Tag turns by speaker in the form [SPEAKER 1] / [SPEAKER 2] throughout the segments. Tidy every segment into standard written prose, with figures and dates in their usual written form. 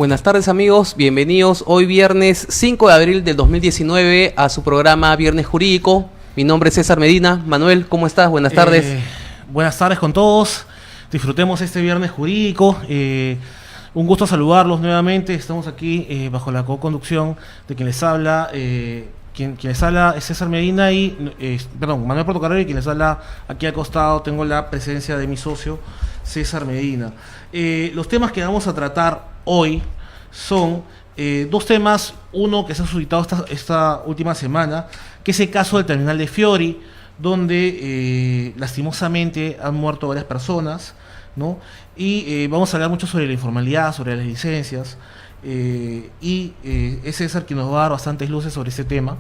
[SPEAKER 1] Buenas tardes amigos, bienvenidos hoy viernes 5 de abril del 2019 a su programa Viernes Jurídico. Mi nombre es César Medina. Manuel, ¿cómo estás? Buenas tardes.
[SPEAKER 2] Buenas tardes con todos, disfrutemos este Viernes Jurídico. Un gusto saludarlos nuevamente, estamos aquí bajo la co-conducción de quien les habla. Quien les habla es César Medina y, Manuel Portocarrero, y quien les habla aquí al costado tengo la presencia de mi socio César Medina. Los temas que vamos a tratar hoy son dos temas, uno que se ha suscitado esta última semana, que es el caso del terminal de Fiori, donde lastimosamente han muerto varias personas, ¿no? Y vamos a hablar mucho sobre la informalidad, sobre las licencias, es César quien nos va a dar bastantes luces sobre este tema.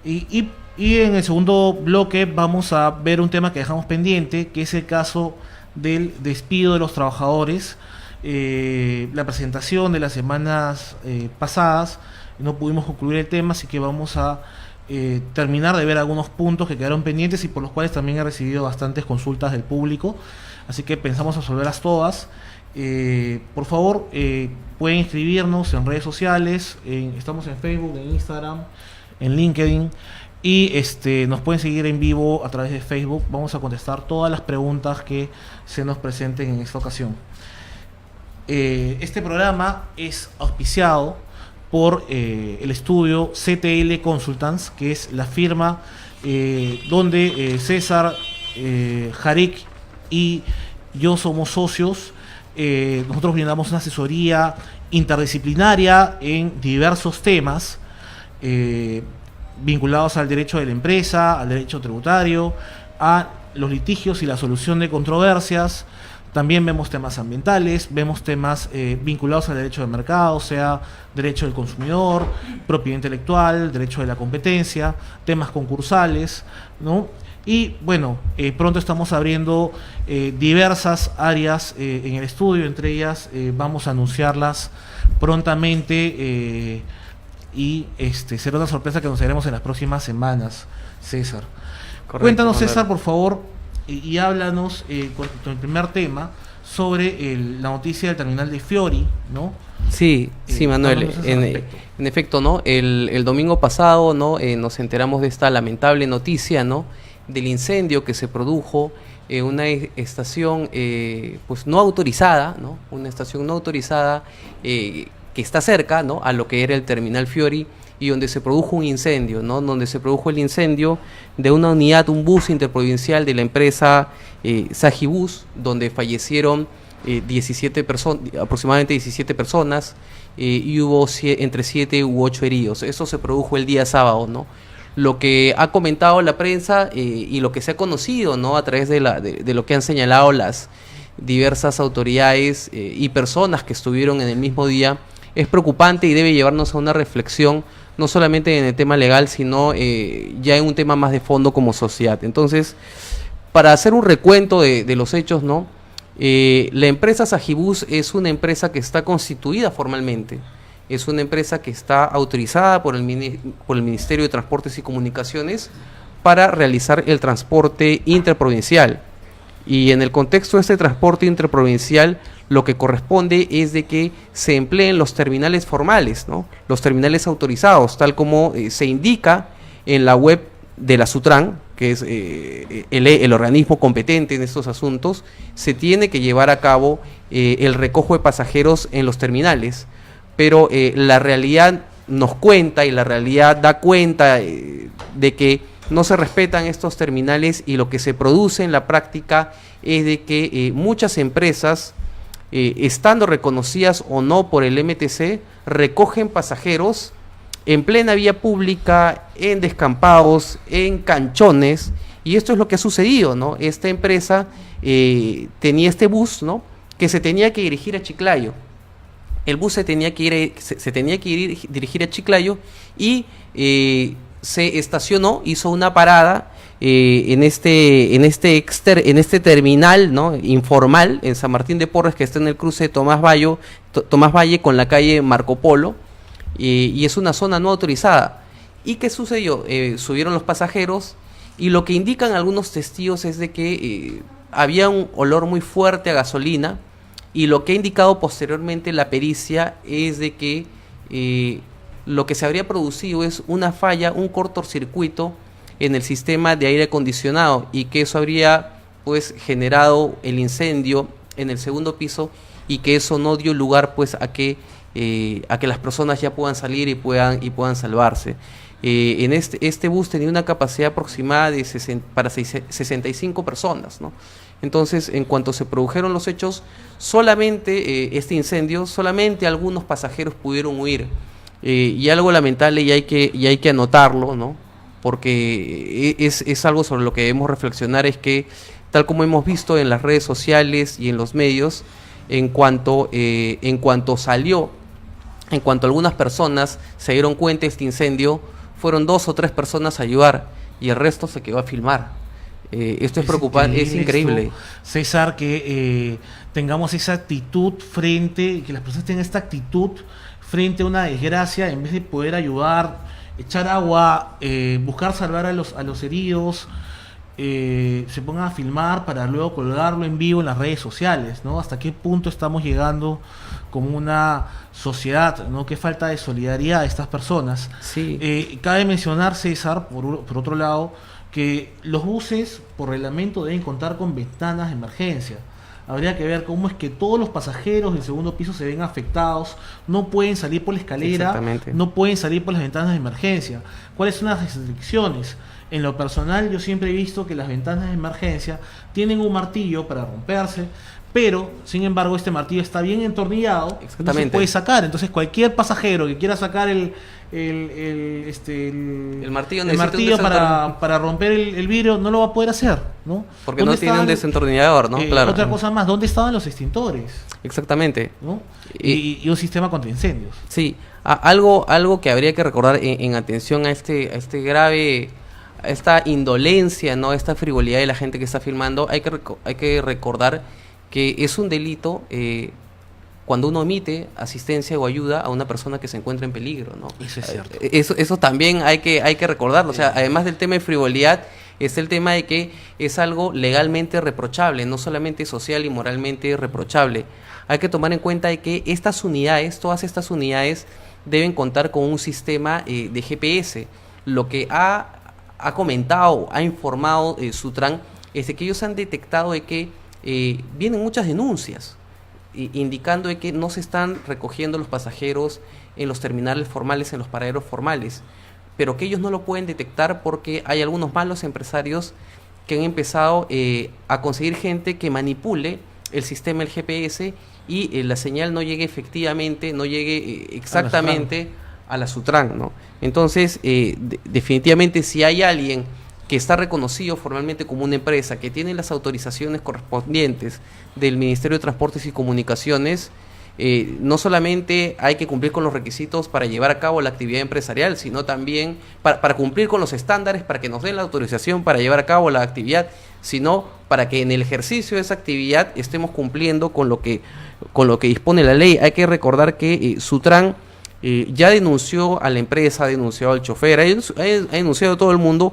[SPEAKER 2] Y en el segundo bloque vamos a ver un tema que dejamos pendiente, que es el caso del despido de los trabajadores. La presentación de las semanas pasadas no pudimos concluir el tema, así que vamos a terminar de ver algunos puntos que quedaron pendientes y por los cuales también he recibido bastantes consultas del público, así que pensamos resolverlas todas. Por favor, pueden inscribirnos en redes sociales, estamos en Facebook, en Instagram, en LinkedIn, y nos pueden seguir en vivo a través de Facebook. Vamos a contestar todas las preguntas que se nos presenten en esta ocasión. Este programa es auspiciado por el estudio CTL Consultants, que es la firma donde César, Jarik y yo somos socios. Nosotros brindamos una asesoría interdisciplinaria en diversos temas vinculados al derecho de la empresa, al derecho tributario, a los litigios y la solución de controversias. También vemos temas ambientales, vemos temas vinculados al derecho de mercado, o sea, derecho del consumidor, propiedad intelectual, derecho de la competencia, temas concursales, ¿no? Y bueno, pronto estamos abriendo diversas áreas en el estudio, entre ellas vamos a anunciarlas prontamente y será una sorpresa que nos haremos en las próximas semanas, César. Correcto, cuéntanos, César, por favor, y háblanos con el primer tema sobre la noticia del terminal de Fiori, ¿no?
[SPEAKER 1] Sí, Manuel, en efecto, ¿no? El domingo pasado, ¿no? Nos enteramos de esta lamentable noticia, ¿no? Del incendio que se produjo en una estación pues no autorizada, ¿no? Una estación no autorizada que está cerca, ¿no? A lo que era el terminal Fiori, y donde se produjo un incendio, ¿no? Donde se produjo el incendio de una unidad, un bus interprovincial de la empresa Sagibus, donde fallecieron aproximadamente 17 personas y hubo entre 7 u 8 heridos. Eso se produjo el día sábado, ¿no? Lo que ha comentado la prensa y lo que se ha conocido, ¿no? A través de lo que han señalado las diversas autoridades y personas que estuvieron en el mismo día, es preocupante y debe llevarnos a una reflexión, no solamente en el tema legal, sino ya en un tema más de fondo como sociedad. Entonces, para hacer un recuento de los hechos, ¿no? La empresa Sagibus es una empresa que está constituida formalmente. Es una empresa que está autorizada por el Ministerio de Transportes y Comunicaciones para realizar el transporte interprovincial. Y en el contexto de este transporte interprovincial, lo que corresponde es de que se empleen los terminales formales, ¿no? Los terminales autorizados, tal como se indica en la web de la Sutran, que es el organismo competente en estos asuntos. Se tiene que llevar a cabo el recojo de pasajeros en los terminales. Pero la realidad nos cuenta y la realidad da cuenta de que no se respetan estos terminales, y lo que se produce en la práctica es de que muchas empresas, estando reconocidas o no por el MTC, recogen pasajeros en plena vía pública, en descampados, en canchones, y esto es lo que ha sucedido, ¿no? Esta empresa tenía este bus, ¿no? Que se tenía que dirigir a Chiclayo. El bus se tenía que dirigir a Chiclayo y se estacionó, hizo una parada en este terminal, ¿no? Informal en San Martín de Porres, que está en el cruce de Tomás Valle con la calle Marco Polo, y es una zona no autorizada. ¿Y qué sucedió? Subieron los pasajeros, y lo que indican algunos testigos es de que había un olor muy fuerte a gasolina, y lo que ha indicado posteriormente la pericia es de que lo que se habría producido es una falla, un cortocircuito en el sistema de aire acondicionado, y que eso habría pues generado el incendio en el segundo piso, y que eso no dio lugar pues a que las personas ya puedan salir y puedan salvarse. En este bus tenía una capacidad aproximada de 65 personas, ¿no? Entonces, en cuanto se produjeron los hechos, solamente este incendio, solamente algunos pasajeros pudieron huir. Y algo lamentable, y hay que anotarlo, ¿no? Porque es algo sobre lo que debemos reflexionar, es que, tal como hemos visto en las redes sociales y en los medios, en cuanto algunas personas se dieron cuenta de este incendio, fueron 2 o 3 personas a ayudar, y el resto se quedó a filmar. Esto es preocupante, es increíble.
[SPEAKER 2] Esto, César, que tengamos esa actitud que las personas tengan esta actitud frente a una desgracia, en vez de poder ayudar, echar agua, buscar salvar a los heridos, se pongan a filmar para luego colgarlo en vivo en las redes sociales, ¿no? ¿Hasta qué punto estamos llegando como una sociedad, ¿no? Qué falta de solidaridad de estas personas.
[SPEAKER 1] Sí.
[SPEAKER 2] Cabe mencionar, César, por otro lado, que los buses por reglamento deben contar con ventanas de emergencia. Habría que ver cómo es que todos los pasajeros del segundo piso se ven afectados, no pueden salir por la escalera, no pueden salir por las ventanas de emergencia. ¿Cuáles son las restricciones? En lo personal, yo siempre he visto que las ventanas de emergencia tienen un martillo para romperse, pero sin embargo este martillo está bien entornillado, no se puede sacar. Entonces cualquier pasajero que quiera sacar el martillo para romper el vidrio no lo va a poder hacer, ¿no?
[SPEAKER 1] Porque no tiene un desentornillador, ¿no? Claro.
[SPEAKER 2] Otra cosa más, ¿dónde estaban los extintores?
[SPEAKER 1] Exactamente.
[SPEAKER 2] ¿No? Y un sistema contra incendios.
[SPEAKER 1] Sí, algo que habría que recordar en atención a esta indolencia, ¿no? Esta frivolidad de la gente que está filmando. Hay que recordar que es un delito cuando uno omite asistencia o ayuda a una persona que se encuentra en peligro, ¿no?
[SPEAKER 2] Eso es cierto.
[SPEAKER 1] Eso también hay que recordarlo. O sea, además del tema de frivolidad, es el tema de que es algo legalmente reprochable, no solamente social y moralmente reprochable. Hay que tomar en cuenta de que todas estas unidades deben contar con un sistema de GPS. Lo que ha comentado, ha informado Sutran, es de que ellos han detectado de que vienen muchas denuncias indicando de que no se están recogiendo los pasajeros en los terminales formales, en los paraderos formales, pero que ellos no lo pueden detectar porque hay algunos malos empresarios que han empezado a conseguir gente que manipule el sistema del GPS y la señal no llegue efectivamente, no llegue exactamente a la Sutran, ¿no? Entonces, definitivamente, si hay alguien que está reconocido formalmente como una empresa, que tiene las autorizaciones correspondientes del Ministerio de Transportes y Comunicaciones, no solamente hay que cumplir con los requisitos para llevar a cabo la actividad empresarial, sino también para cumplir con los estándares, para que nos den la autorización para llevar a cabo la actividad, sino para que en el ejercicio de esa actividad estemos cumpliendo con lo que dispone la ley. Hay que recordar que Sutran ya denunció a la empresa, ha denunciado al chofer, ha denunciado a todo el mundo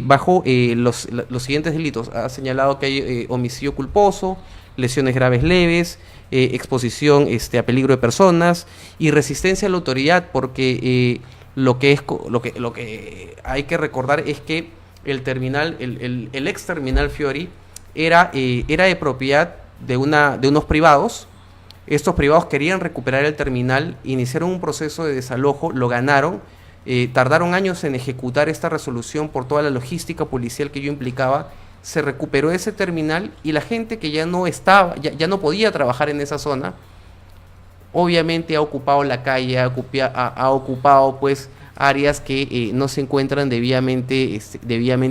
[SPEAKER 1] bajo los siguientes delitos. Ha señalado que hay homicidio culposo, lesiones graves leves, exposición a peligro de personas y resistencia a la autoridad, porque lo que hay que recordar es que el terminal, el ex terminal Fiori era de propiedad de unos privados. Estos privados querían recuperar el terminal, iniciaron un proceso de desalojo, lo ganaron, tardaron años en ejecutar esta resolución por toda la logística policial que ello implicaba. Se recuperó ese terminal y la gente que ya no podía trabajar en esa zona, obviamente ha ocupado la calle, ha ocupado pues áreas que no se encuentran debidamente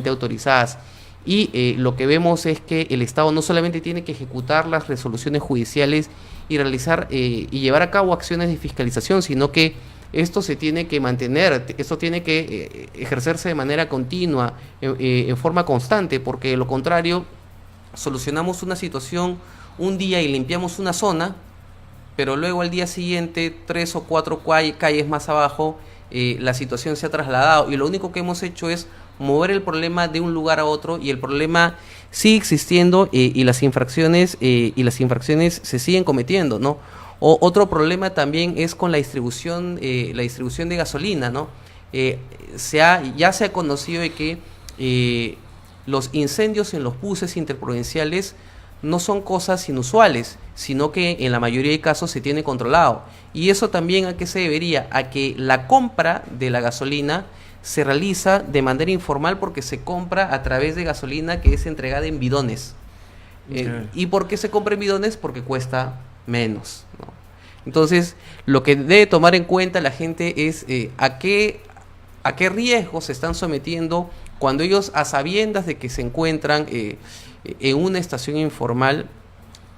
[SPEAKER 1] autorizadas. Y lo que vemos es que el Estado no solamente tiene que ejecutar las resoluciones judiciales y realizar y llevar a cabo acciones de fiscalización, sino que esto se tiene que mantener, esto tiene que ejercerse de manera continua, en forma constante, porque de lo contrario solucionamos una situación un día y limpiamos una zona, pero luego al día siguiente, 3 o 4 calles más abajo, la situación se ha trasladado y lo único que hemos hecho es mover el problema de un lugar a otro, y el problema sigue existiendo, y las infracciones se siguen cometiendo, ¿no? Otro problema también es con la distribución de gasolina, ¿no? Ya se ha conocido de que los incendios en los buses interprovinciales no son cosas inusuales, sino que en la mayoría de casos se tiene controlado. Y eso también, ¿a qué se debería? A que la compra de la gasolina se realiza de manera informal, porque se compra a través de gasolina que es entregada en bidones. ¿Y por qué se compra en bidones? Porque cuesta menos, ¿no? Entonces, lo que debe tomar en cuenta la gente es a qué riesgos se están sometiendo cuando ellos, a sabiendas de que se encuentran en una estación informal,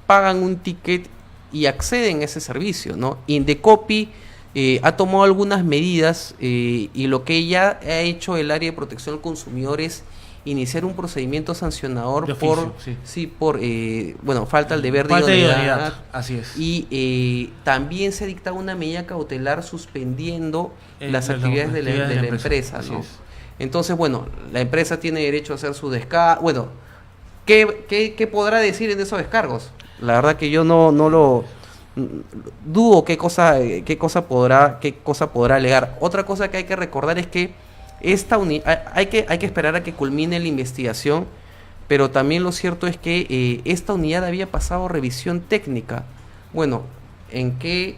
[SPEAKER 1] pagan un ticket y acceden a ese servicio, ¿no? Indecopi ha tomado algunas medidas, y lo que ya ha hecho el área de protección al consumidor es iniciar un procedimiento sancionador
[SPEAKER 2] oficio,
[SPEAKER 1] por falta al deber de idoneidad.
[SPEAKER 2] Así es.
[SPEAKER 1] Y también se dicta una medida cautelar suspendiendo las actividades de la empresa, ¿no? Entonces, la empresa tiene derecho a hacer su descargo. Bueno, ¿qué podrá decir en esos descargos? La verdad que yo no lo dudo qué cosa podrá alegar. Otra cosa que hay que recordar es que hay que esperar a que culmine la investigación, pero también lo cierto es que esta unidad había pasado revisión técnica. Bueno, ¿en qué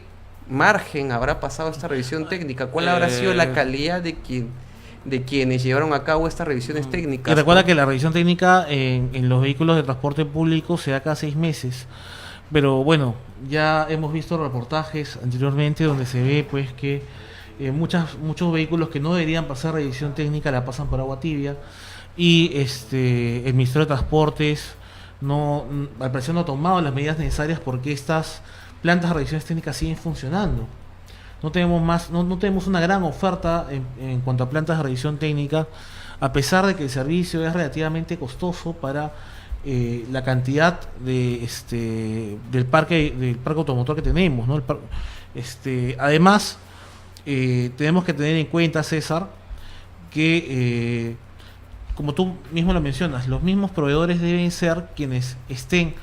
[SPEAKER 1] margen habrá pasado esta revisión técnica? ¿Cuál habrá sido la calidad de quienes llevaron a cabo estas revisiones técnicas?
[SPEAKER 2] Y recuerda que la revisión técnica en los vehículos de transporte público se da cada 6 meses. Pero bueno, ya hemos visto reportajes anteriormente donde se ve pues que muchos vehículos que no deberían pasar revisión técnica la pasan por agua tibia, y el Ministerio de Transportes al parecer no ha tomado las medidas necesarias porque estas plantas de revisiones técnicas siguen funcionando. No tenemos una gran oferta en cuanto a plantas de revisión técnica, a pesar de que el servicio es relativamente costoso para la cantidad del parque automotor que tenemos, ¿no? Además, tenemos que tener en cuenta, César, que como tú mismo lo mencionas, los mismos proveedores deben ser quienes estén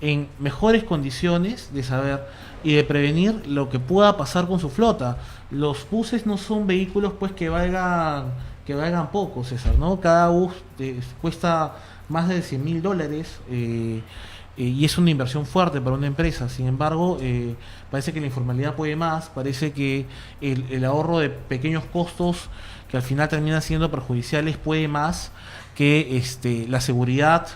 [SPEAKER 2] en mejores condiciones de saber y de prevenir lo que pueda pasar con su flota. Los buses no son vehículos pues que valgan poco, César, ¿no? Cada bus cuesta más de $100,000, y es una inversión fuerte para una empresa. Sin embargo, parece que la informalidad puede más, parece que el ahorro de pequeños costos que al final terminan siendo perjudiciales puede más que la seguridad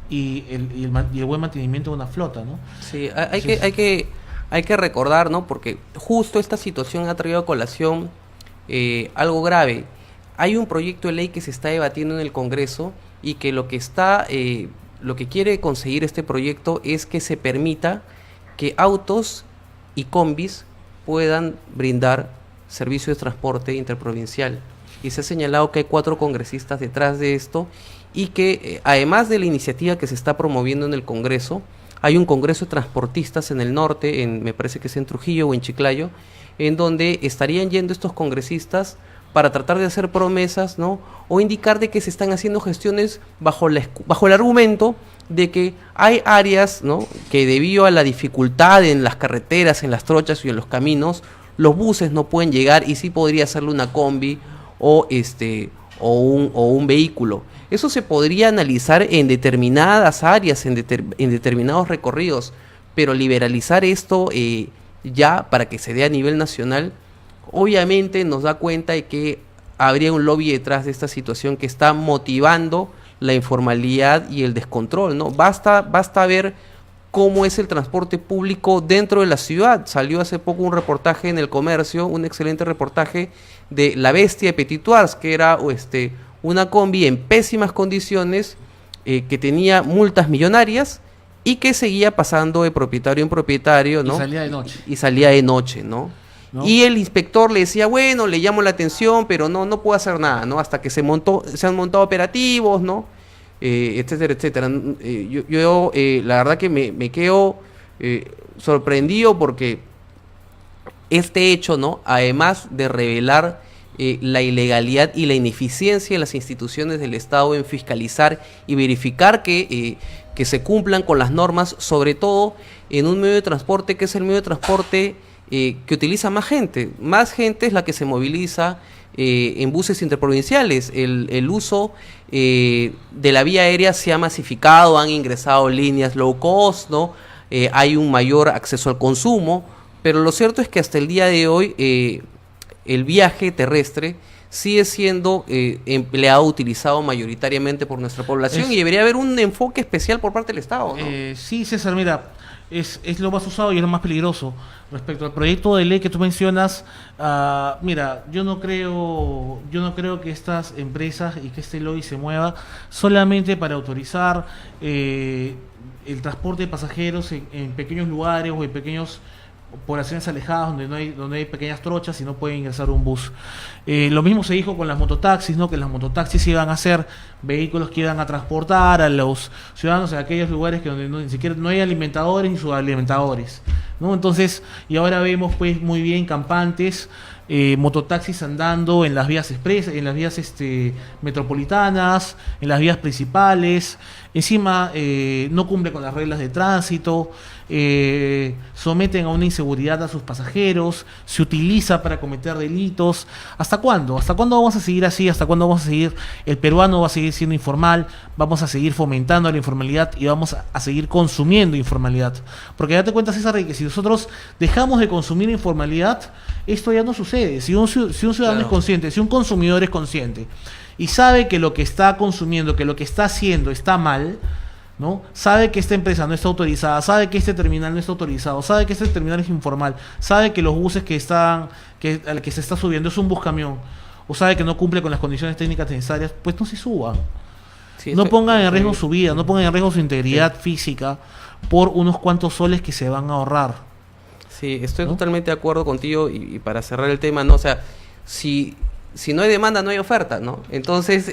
[SPEAKER 2] y el buen mantenimiento de una flota, ¿no?
[SPEAKER 1] Sí, hay que recordar, ¿no? Porque justo esta situación ha traído a colación algo grave. Hay un proyecto de ley que se está debatiendo en el Congreso, y que lo que quiere conseguir este proyecto es que se permita que autos y combis puedan brindar servicio de transporte interprovincial. Y se ha señalado que hay 4 congresistas detrás de esto, y que además de la iniciativa que se está promoviendo en el Congreso, hay un congreso de transportistas en el norte, me parece que es en Trujillo o en Chiclayo, en donde estarían yendo estos congresistas para tratar de hacer promesas, ¿no? O indicar de que se están haciendo gestiones bajo el argumento de que hay áreas, ¿no?, que debido a la dificultad en las carreteras, en las trochas y en los caminos, los buses no pueden llegar, y sí podría hacerlo una combi o un vehículo. Eso se podría analizar en determinadas áreas, en determinados recorridos, pero liberalizar esto ya para que se dé a nivel nacional, obviamente nos da cuenta de que habría un lobby detrás de esta situación que está motivando la informalidad y el descontrol, ¿no? Basta ver cómo es el transporte público dentro de la ciudad. Salió hace poco un reportaje en El Comercio, un excelente reportaje de La Bestia de Petituars, que era una combi en pésimas condiciones, que tenía multas millonarias y que seguía pasando de propietario en propietario, ¿no? Y salía de noche, ¿no? Y el inspector le decía, bueno, le llamo la atención, pero no puedo hacer nada, ¿no? Hasta que se han montado operativos, ¿no? Etcétera, etcétera. Yo la verdad que me quedo sorprendido, porque este hecho, ¿no?, además de revelar la ilegalidad y la ineficiencia de las instituciones del Estado en fiscalizar y verificar que se cumplan con las normas, sobre todo en un medio de transporte que es el medio de transporte que utiliza más gente. Más gente es la que se moviliza en buses interprovinciales. El uso de la vía aérea se ha masificado, han ingresado líneas low cost, ¿no? Hay un mayor acceso al consumo, pero lo cierto es que hasta el día de hoy el viaje terrestre sigue siendo empleado, utilizado mayoritariamente por nuestra población y debería haber un enfoque especial por parte del Estado, ¿no?
[SPEAKER 2] Sí, César, mira, es lo más usado y es lo más peligroso. Respecto al proyecto de ley que tú mencionas, mira, yo no creo que estas empresas y que este lobby se mueva solamente para autorizar el transporte de pasajeros en pequeños lugares o en pequeños poblaciones alejadas donde hay pequeñas trochas y no puede ingresar un bus. Lo mismo se dijo con las mototaxis, ¿no? Que las mototaxis iban a ser vehículos que iban a transportar a los ciudadanos en aquellos lugares donde ni siquiera no hay alimentadores ni subalimentadores, ¿no? Entonces, y ahora vemos pues muy bien campantes, mototaxis andando en las vías expresas, en las vías metropolitanas, en las vías principales. Encima no cumple con las reglas de tránsito, someten a una inseguridad a sus pasajeros, se utiliza para cometer delitos. ¿Hasta cuándo? ¿Hasta cuándo vamos a seguir así? ¿Hasta cuándo vamos a seguir? El peruano va a seguir siendo informal, vamos a seguir fomentando la informalidad y vamos a seguir consumiendo informalidad. Porque date cuenta, César, de que si nosotros dejamos de consumir informalidad, esto ya no sucede. Si un ciudadano es consciente, si un consumidor es consciente y sabe que lo que está consumiendo, que lo que está haciendo está mal, ¿no? Sabe que esta empresa no está autorizada, sabe que este terminal no está autorizado, sabe que este terminal es informal, sabe que los buses al que se está subiendo es un buscamión, o sabe que no cumple con las condiciones técnicas necesarias, pues no se suba. Sí, no pongan en riesgo su vida, no pongan en riesgo su integridad física por unos cuantos soles que se van a ahorrar.
[SPEAKER 1] Sí, estoy totalmente de acuerdo contigo y para cerrar el tema, ¿no? O sea, si no hay demanda, no hay oferta, ¿no? Entonces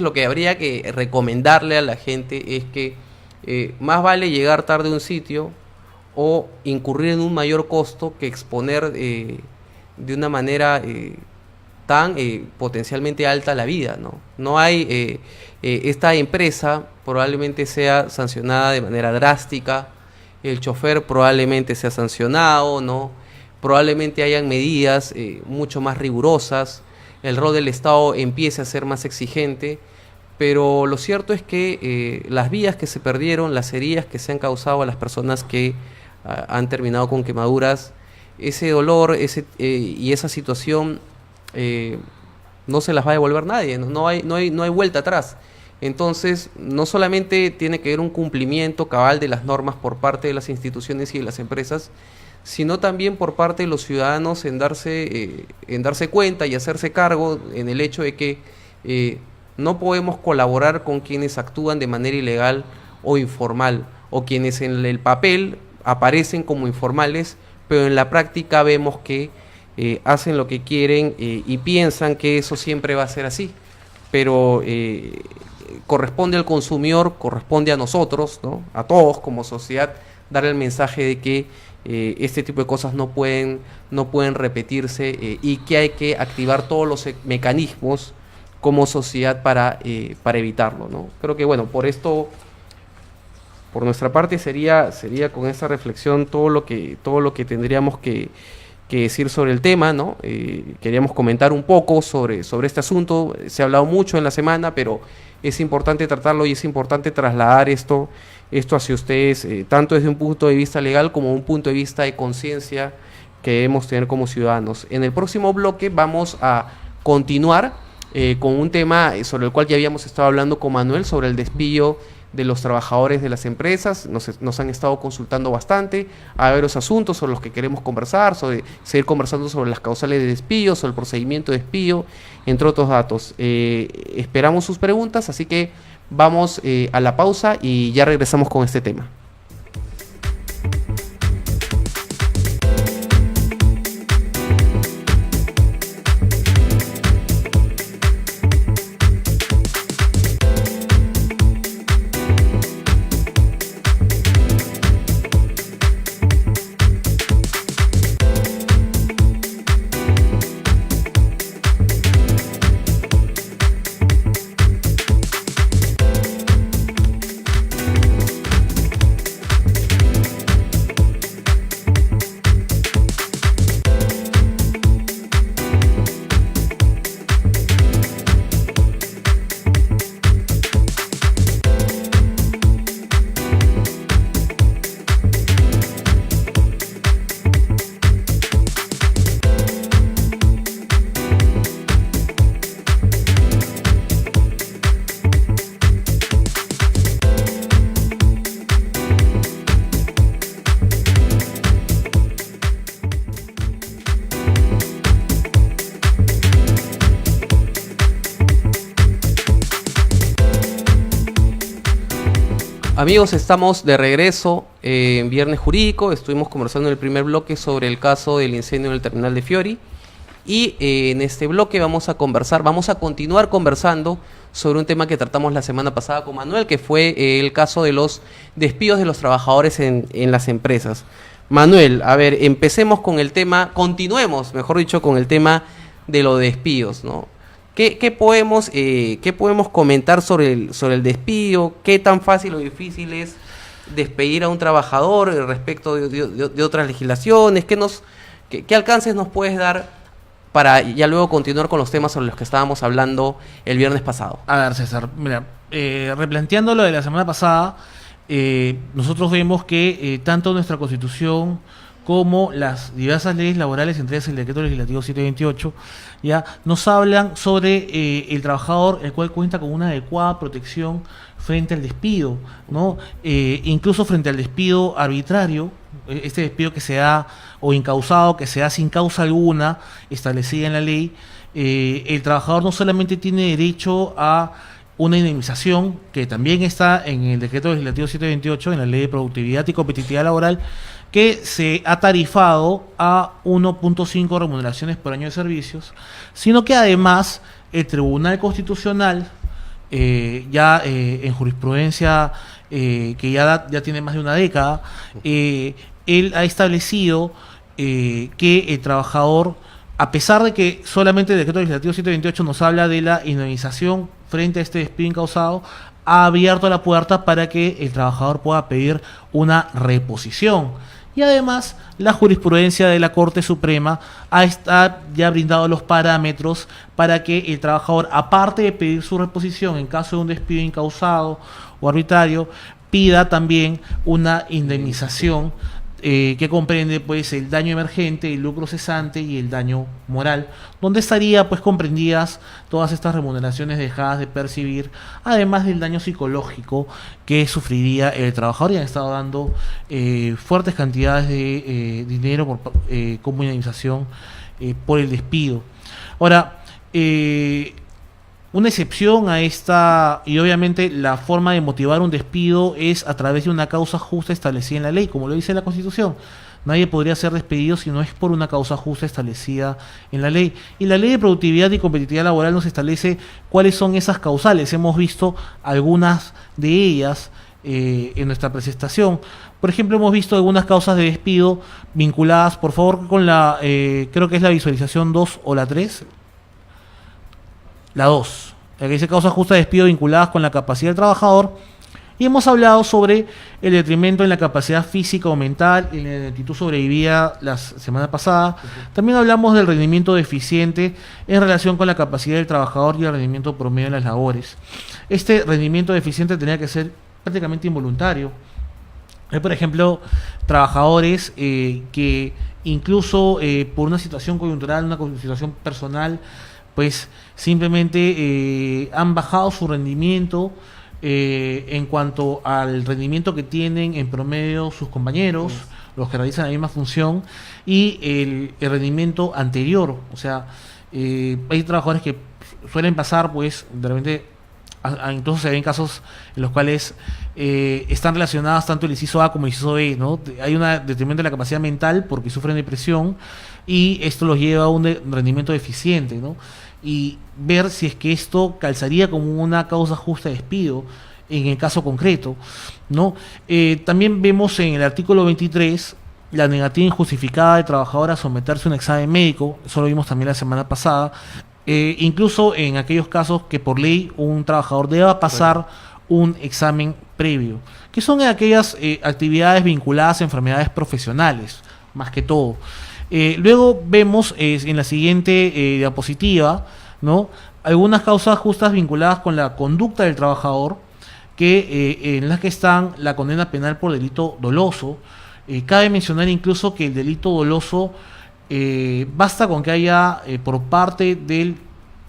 [SPEAKER 1] lo que habría que recomendarle a la gente es que más vale llegar tarde a un sitio o incurrir en un mayor costo que exponer de una manera tan potencialmente alta la vida, ¿no? No hay, esta empresa probablemente sea sancionada de manera drástica, el chofer probablemente sea sancionado, ¿no? Probablemente hayan medidas mucho más rigurosas, el rol del Estado empiece a ser más exigente, pero lo cierto es que las vidas que se perdieron, las heridas que se han causado a las personas que han terminado con quemaduras, ese dolor y esa situación no se las va a devolver nadie, no hay vuelta atrás. Entonces, no solamente tiene que haber un cumplimiento cabal de las normas por parte de las instituciones y de las empresas, sino también por parte de los ciudadanos en darse cuenta y hacerse cargo en el hecho de que no podemos colaborar con quienes actúan de manera ilegal o informal, o quienes en el papel aparecen como informales, pero en la práctica vemos que hacen lo que quieren y piensan que eso siempre va a ser así. Pero corresponde al consumidor, corresponde a nosotros, ¿no? A todos como sociedad, dar el mensaje de que este tipo de cosas no pueden repetirse y que hay que activar todos los mecanismos como sociedad para evitarlo, ¿no? Creo que bueno, por nuestra parte sería con esta reflexión todo lo que tendríamos que decir sobre el tema, ¿no? Queríamos comentar un poco sobre este asunto. Se ha hablado mucho en la semana, pero es importante tratarlo y es importante trasladar esto hacia ustedes, tanto desde un punto de vista legal como un punto de vista de conciencia que debemos tener como ciudadanos. En el próximo bloque vamos a continuar con un tema sobre el cual ya habíamos estado hablando con Manuel, sobre el despido de los trabajadores de las empresas. Nos han estado consultando bastante. Hay varios asuntos sobre los que queremos conversar, seguir conversando sobre las causales de despido, sobre el procedimiento de despido, entre otros datos. Esperamos sus preguntas, así que vamos a la pausa y ya regresamos con este tema. Amigos, estamos de regreso en Viernes Jurídico. Estuvimos conversando en el primer bloque sobre el caso del incendio en el terminal de Fiori. Y en este bloque vamos a continuar conversando sobre un tema que tratamos la semana pasada con Manuel, que fue el caso de los despidos de los trabajadores en las empresas. Manuel, a ver, continuemos, mejor dicho, con el tema de los despidos, ¿no? ¿Qué podemos comentar sobre el despido? ¿Qué tan fácil o difícil es despedir a un trabajador respecto de otras legislaciones? ¿Qué alcances nos puedes dar para ya luego continuar con los temas sobre los que estábamos hablando el viernes pasado?
[SPEAKER 2] A ver, César, mira, replanteando lo de la semana pasada, nosotros vemos que tanto nuestra Constitución como las diversas leyes laborales, entre ellas el Decreto Legislativo 728, ya nos hablan sobre el trabajador, el cual cuenta con una adecuada protección frente al despido, ¿no? Incluso frente al despido arbitrario, este despido que se da, o incausado, que se da sin causa alguna establecida en la ley, el trabajador no solamente tiene derecho a una indemnización, que también está en el Decreto Legislativo 728, en la Ley de Productividad y Competitividad Laboral, que se ha tarifado a 1.5 remuneraciones por año de servicios, sino que además el Tribunal Constitucional, en jurisprudencia que ya tiene más de una década, él ha establecido que el trabajador, a pesar de que solamente el Decreto Legislativo 728 nos habla de la indemnización frente a este despido incausado, ha abierto la puerta para que el trabajador pueda pedir una reposición. Y además, la jurisprudencia de la Corte Suprema ya brindado los parámetros para que el trabajador, aparte de pedir su reposición en caso de un despido incausado o arbitrario, pida también una indemnización que comprende pues el daño emergente, el lucro cesante y el daño moral, donde estaría pues comprendidas todas estas remuneraciones dejadas de percibir, además del daño psicológico que sufriría el trabajador. Y han estado dando fuertes cantidades de dinero como indemnización por el despido. Ahora, una excepción a esta, y obviamente la forma de motivar un despido es a través de una causa justa establecida en la ley, como lo dice la Constitución. Nadie podría ser despedido si no es por una causa justa establecida en la ley. Y la Ley de Productividad y Competitividad Laboral nos establece cuáles son esas causales. Hemos visto algunas de ellas en nuestra presentación. Por ejemplo, hemos visto algunas causas de despido vinculadas, por favor, con creo que es la visualización 2 o la 3. La 2, la que dice causas justas de despido vinculadas con la capacidad del trabajador. Y hemos hablado sobre el detrimento en la capacidad física o mental y la ineptitud sobrevivida la semana pasada. También hablamos del rendimiento deficiente en relación con la capacidad del trabajador y el rendimiento promedio en las labores. Este rendimiento deficiente tenía que ser prácticamente involuntario. Hay, por ejemplo, trabajadores que incluso por una situación coyuntural, una situación personal, pues simplemente han bajado su rendimiento en cuanto al rendimiento que tienen en promedio sus compañeros, los que realizan la misma función, y el rendimiento anterior. O sea, hay trabajadores que suelen pasar, pues, de repente, incluso se ven casos en los cuales están relacionadas tanto el inciso A como el inciso B, ¿no? Hay un detrimento de la capacidad mental porque sufren depresión y esto los lleva a un rendimiento deficiente, ¿no? Y ver si es que esto calzaría como una causa justa de despido en el caso concreto, ¿no? También vemos en el artículo 23 la negativa injustificada del trabajador a someterse a un examen médico. Eso lo vimos también la semana pasada. Incluso en aquellos casos que por ley un trabajador deba pasar un examen previo, que son aquellas actividades vinculadas a enfermedades profesionales, más que todo. Luego vemos en la siguiente diapositiva, ¿no?, algunas causas justas vinculadas con la conducta del trabajador, en las que están la condena penal por delito doloso. Cabe mencionar incluso que el delito doloso basta con que haya por parte del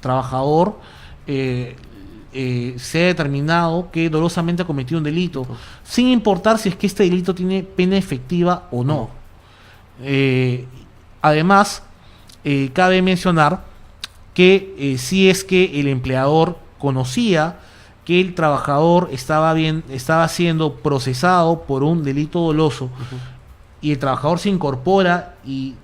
[SPEAKER 2] trabajador se ha determinado que dolosamente ha cometido un delito, sin importar si es que este delito tiene pena efectiva o no. Además, cabe mencionar que si es que el empleador conocía que el trabajador estaba siendo procesado por un delito doloso y el trabajador se incorpora y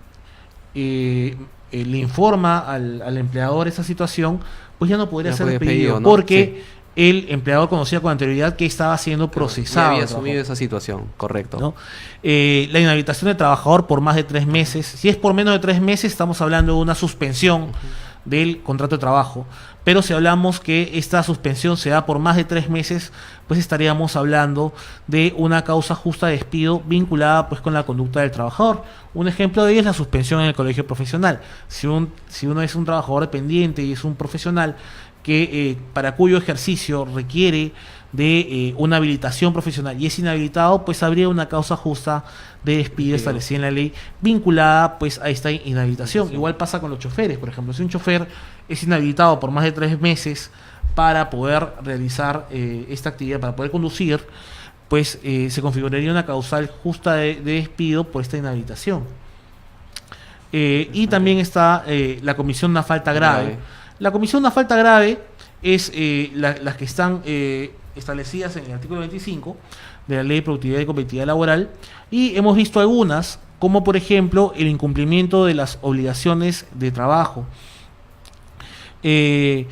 [SPEAKER 2] le informa al empleador esa situación, pues ya no podría ser despedido, ¿no? Porque el empleador conocía con anterioridad que estaba siendo procesado.
[SPEAKER 1] Ya había asumido esa situación, correcto.
[SPEAKER 2] ¿No? La inhabilitación del trabajador por más de 3 meses. Si es por menos de 3 meses, estamos hablando de una suspensión del contrato de trabajo. Pero si hablamos que esta suspensión se da por más de 3 meses, pues estaríamos hablando de una causa justa de despido vinculada pues con la conducta del trabajador. Un ejemplo de ello es la suspensión en el colegio profesional. Si uno es un trabajador dependiente y es un profesional que para cuyo ejercicio requiere de una habilitación profesional y es inhabilitado, pues habría una causa justa de despido establecida en la ley vinculada pues a esta inhabilitación. Igual pasa con los choferes, por ejemplo, si un chofer es inhabilitado por más de 3 meses para poder realizar esta actividad, para poder conducir, pues se configuraría una causal justa de despido por esta inhabilitación. Y también está la comisión de una falta grave. La comisión de una falta grave es las que están establecidas en el artículo 25 de la Ley de Productividad y Competitividad Laboral, y hemos visto algunas, como por ejemplo el incumplimiento de las obligaciones de trabajo. Y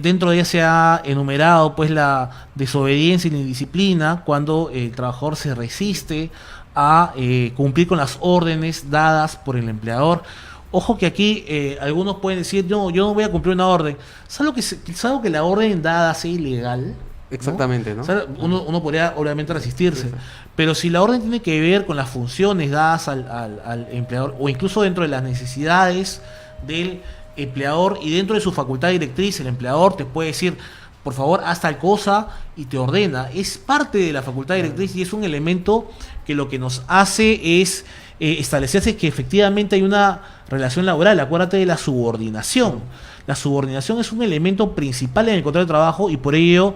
[SPEAKER 2] dentro de ella se ha enumerado pues la desobediencia y la indisciplina cuando el trabajador se resiste a cumplir con las órdenes dadas por el empleador. Ojo que aquí algunos pueden decir, no, yo no voy a cumplir una orden. ¿Salvo que la orden dada sea ilegal?
[SPEAKER 1] Exactamente, ¿no?
[SPEAKER 2] O sea, uno podría obviamente resistirse, pero si la orden tiene que ver con las funciones dadas al empleador, o incluso dentro de las necesidades del empleador y dentro de su facultad directriz, el empleador te puede decir, por favor, haz tal cosa, y te ordena. Es parte de la facultad directriz y es un elemento que lo que nos hace es establecerse que efectivamente hay una relación laboral. Acuérdate de la subordinación. La subordinación es un elemento principal en el contrato de trabajo y por ello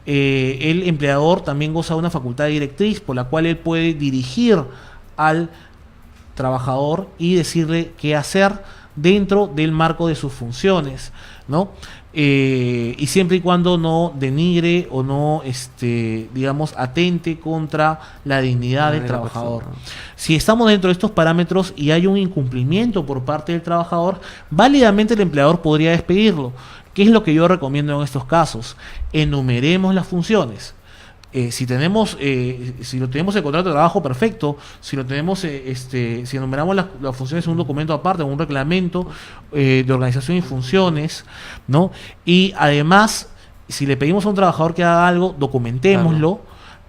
[SPEAKER 2] el empleador también goza de una facultad directriz por la cual él puede dirigir al trabajador y decirle qué hacer dentro del marco de sus funciones, ¿no? Y siempre y cuando no denigre o no, digamos, atente contra la dignidad del trabajador. Si estamos dentro de estos parámetros y hay un incumplimiento por parte del trabajador, válidamente el empleador podría despedirlo. ¿Qué es lo que yo recomiendo en estos casos? Enumeremos las funciones. Si lo tenemos el contrato de trabajo, perfecto. Si lo tenemos, si enumeramos las funciones en un documento aparte, en un reglamento de organización y funciones, ¿no? Y además, si le pedimos a un trabajador que haga algo, documentémoslo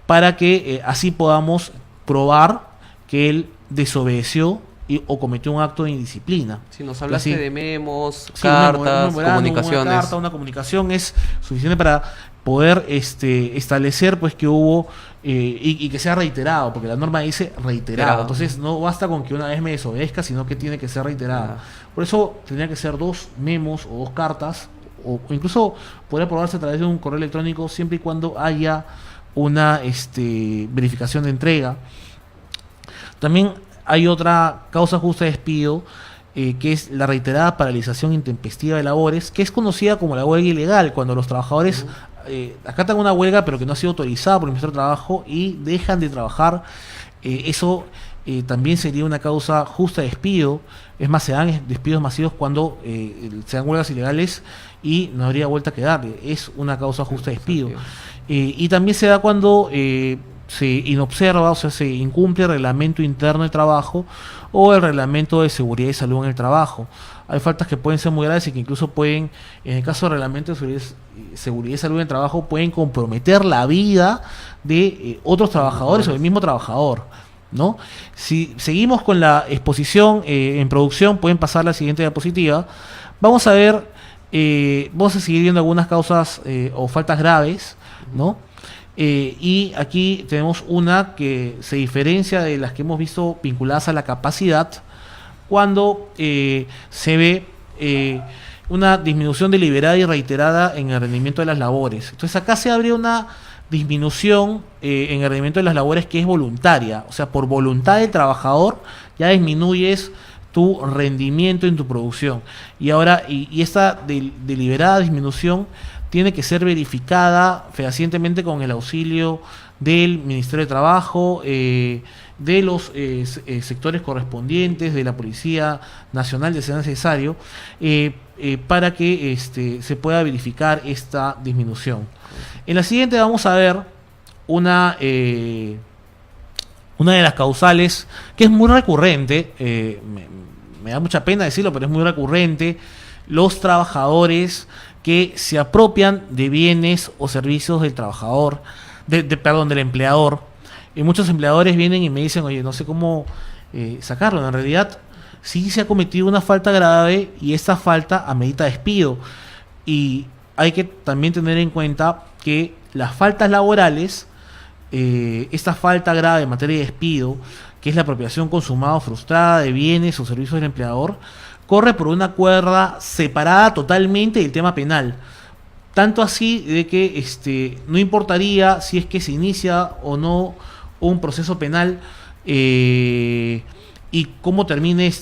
[SPEAKER 2] para que así podamos probar que él desobedeció o cometió un acto de indisciplina.
[SPEAKER 1] Si nos hablaste de memos,
[SPEAKER 2] sí,
[SPEAKER 1] cartas, comunicaciones.
[SPEAKER 2] Una carta, una comunicación es suficiente para poder establecer pues que hubo y que sea reiterado, porque la norma dice reiterado. Entonces no basta con que una vez me desobedezca, sino que tiene que ser reiterada. Por eso tendría que ser 2 memos o 2 cartas, o incluso podría aprobarse a través de un correo electrónico siempre y cuando haya una verificación de entrega. También hay otra causa justa de despido, que es la reiterada paralización intempestiva de labores, que es conocida como la huelga ilegal, cuando los trabajadores acatan una huelga pero que no ha sido autorizada por el Ministerio de Trabajo y dejan de trabajar. Eso también sería una causa justa de despido. Es más, se dan despidos masivos cuando se dan huelgas ilegales y no habría vuelta que darle. Es una causa justa de despido. Y también se da cuando se inobserva, o sea, se incumple el reglamento interno de trabajo o el reglamento de seguridad y salud en el trabajo. Hay faltas que pueden ser muy graves y que incluso pueden, en el caso del reglamento de seguridad y salud en el trabajo, pueden comprometer la vida de otros trabajadores o del mismo trabajador, ¿no? Si seguimos con la exposición en producción, pueden pasar la siguiente diapositiva. Vamos a ver, vamos a seguir viendo algunas causas o faltas graves, ¿no? Y aquí tenemos una que se diferencia de las que hemos visto vinculadas a la capacidad, cuando se ve una disminución deliberada y reiterada en el rendimiento de las labores. Entonces acá se abre una disminución en el rendimiento de las labores que es voluntaria, o sea, por voluntad del trabajador ya disminuyes tu rendimiento en tu producción. Y ahora, y esta deliberada disminución tiene que ser verificada fehacientemente con el auxilio del Ministerio de Trabajo, de los sectores correspondientes, de la Policía Nacional, de ser necesario, para que se pueda verificar esta disminución. En la siguiente vamos a ver una de las causales que es muy recurrente, me da mucha pena decirlo, pero es muy recurrente: los trabajadores que se apropian de bienes o servicios del trabajador, del empleador. Y muchos empleadores vienen y me dicen, oye, no sé cómo sacarlo. En realidad, sí se ha cometido una falta grave y esta falta amerita despido. Y hay que también tener en cuenta que las faltas laborales, esta falta grave en materia de despido, que es la apropiación consumada o frustrada de bienes o servicios del empleador, corre por una cuerda separada totalmente del tema penal. Tanto así de que no importaría si es que se inicia o no un proceso penal y cómo termine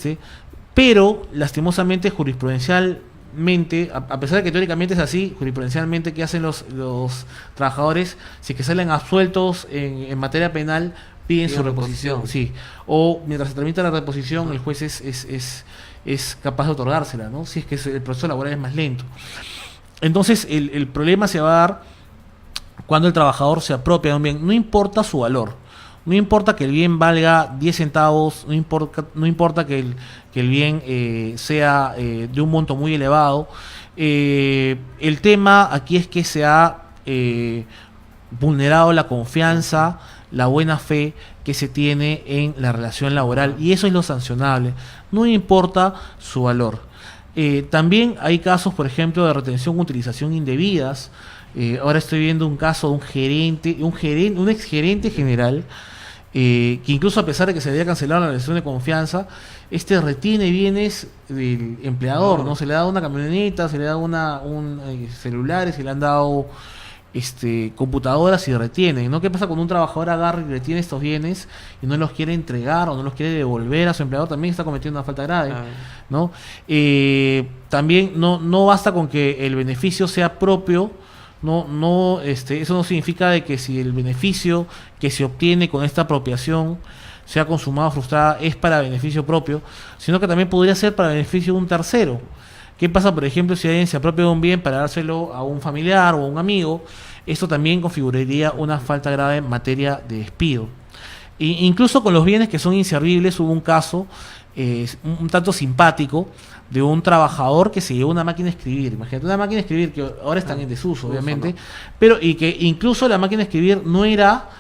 [SPEAKER 2] pero lastimosamente jurisprudencialmente, a pesar de que teóricamente es así, jurisprudencialmente, ¿qué hacen los trabajadores? Si es que salen absueltos en materia penal, piden su reposición. Sí. O mientras se tramita la reposición, el juez es capaz de otorgársela, ¿no? Si es que el proceso laboral es más lento. Entonces el problema se va a dar cuando el trabajador se apropia de un bien. No importa su valor, no importa que el bien valga 10 centavos, no importa que el bien sea de un monto muy elevado. El tema aquí es que se ha vulnerado la confianza, la buena fe que se tiene en la relación laboral, y eso es lo sancionable, no importa su valor. También hay casos, por ejemplo, de retención o utilización indebidas. Ahora estoy viendo un caso de un exgerente general, que incluso a pesar de que se había cancelado la relación de confianza, retiene bienes del empleador, ¿no? Se le ha dado una camioneta, se le ha dado un celulares, se le han dado computadoras y retienen, ¿no? ¿Qué pasa cuando un trabajador agarra y retiene estos bienes y no los quiere entregar o no los quiere devolver a su empleador? También está cometiendo una falta grave, ¿no? También no basta con que el beneficio sea propio. Eso no significa de que si el beneficio que se obtiene con esta apropiación sea consumada o frustrada es para beneficio propio, sino que también podría ser para beneficio de un tercero. ¿Qué pasa, por ejemplo, si alguien se apropia de un bien para dárselo a un familiar o a un amigo? Esto también configuraría una falta grave en materia de despido. Incluso con los bienes que son inservibles, hubo un caso un tanto simpático de un trabajador que se llevó una máquina de escribir. Imagínate, una máquina de escribir que ahora está en desuso, obviamente, pero y que incluso la máquina de escribir no era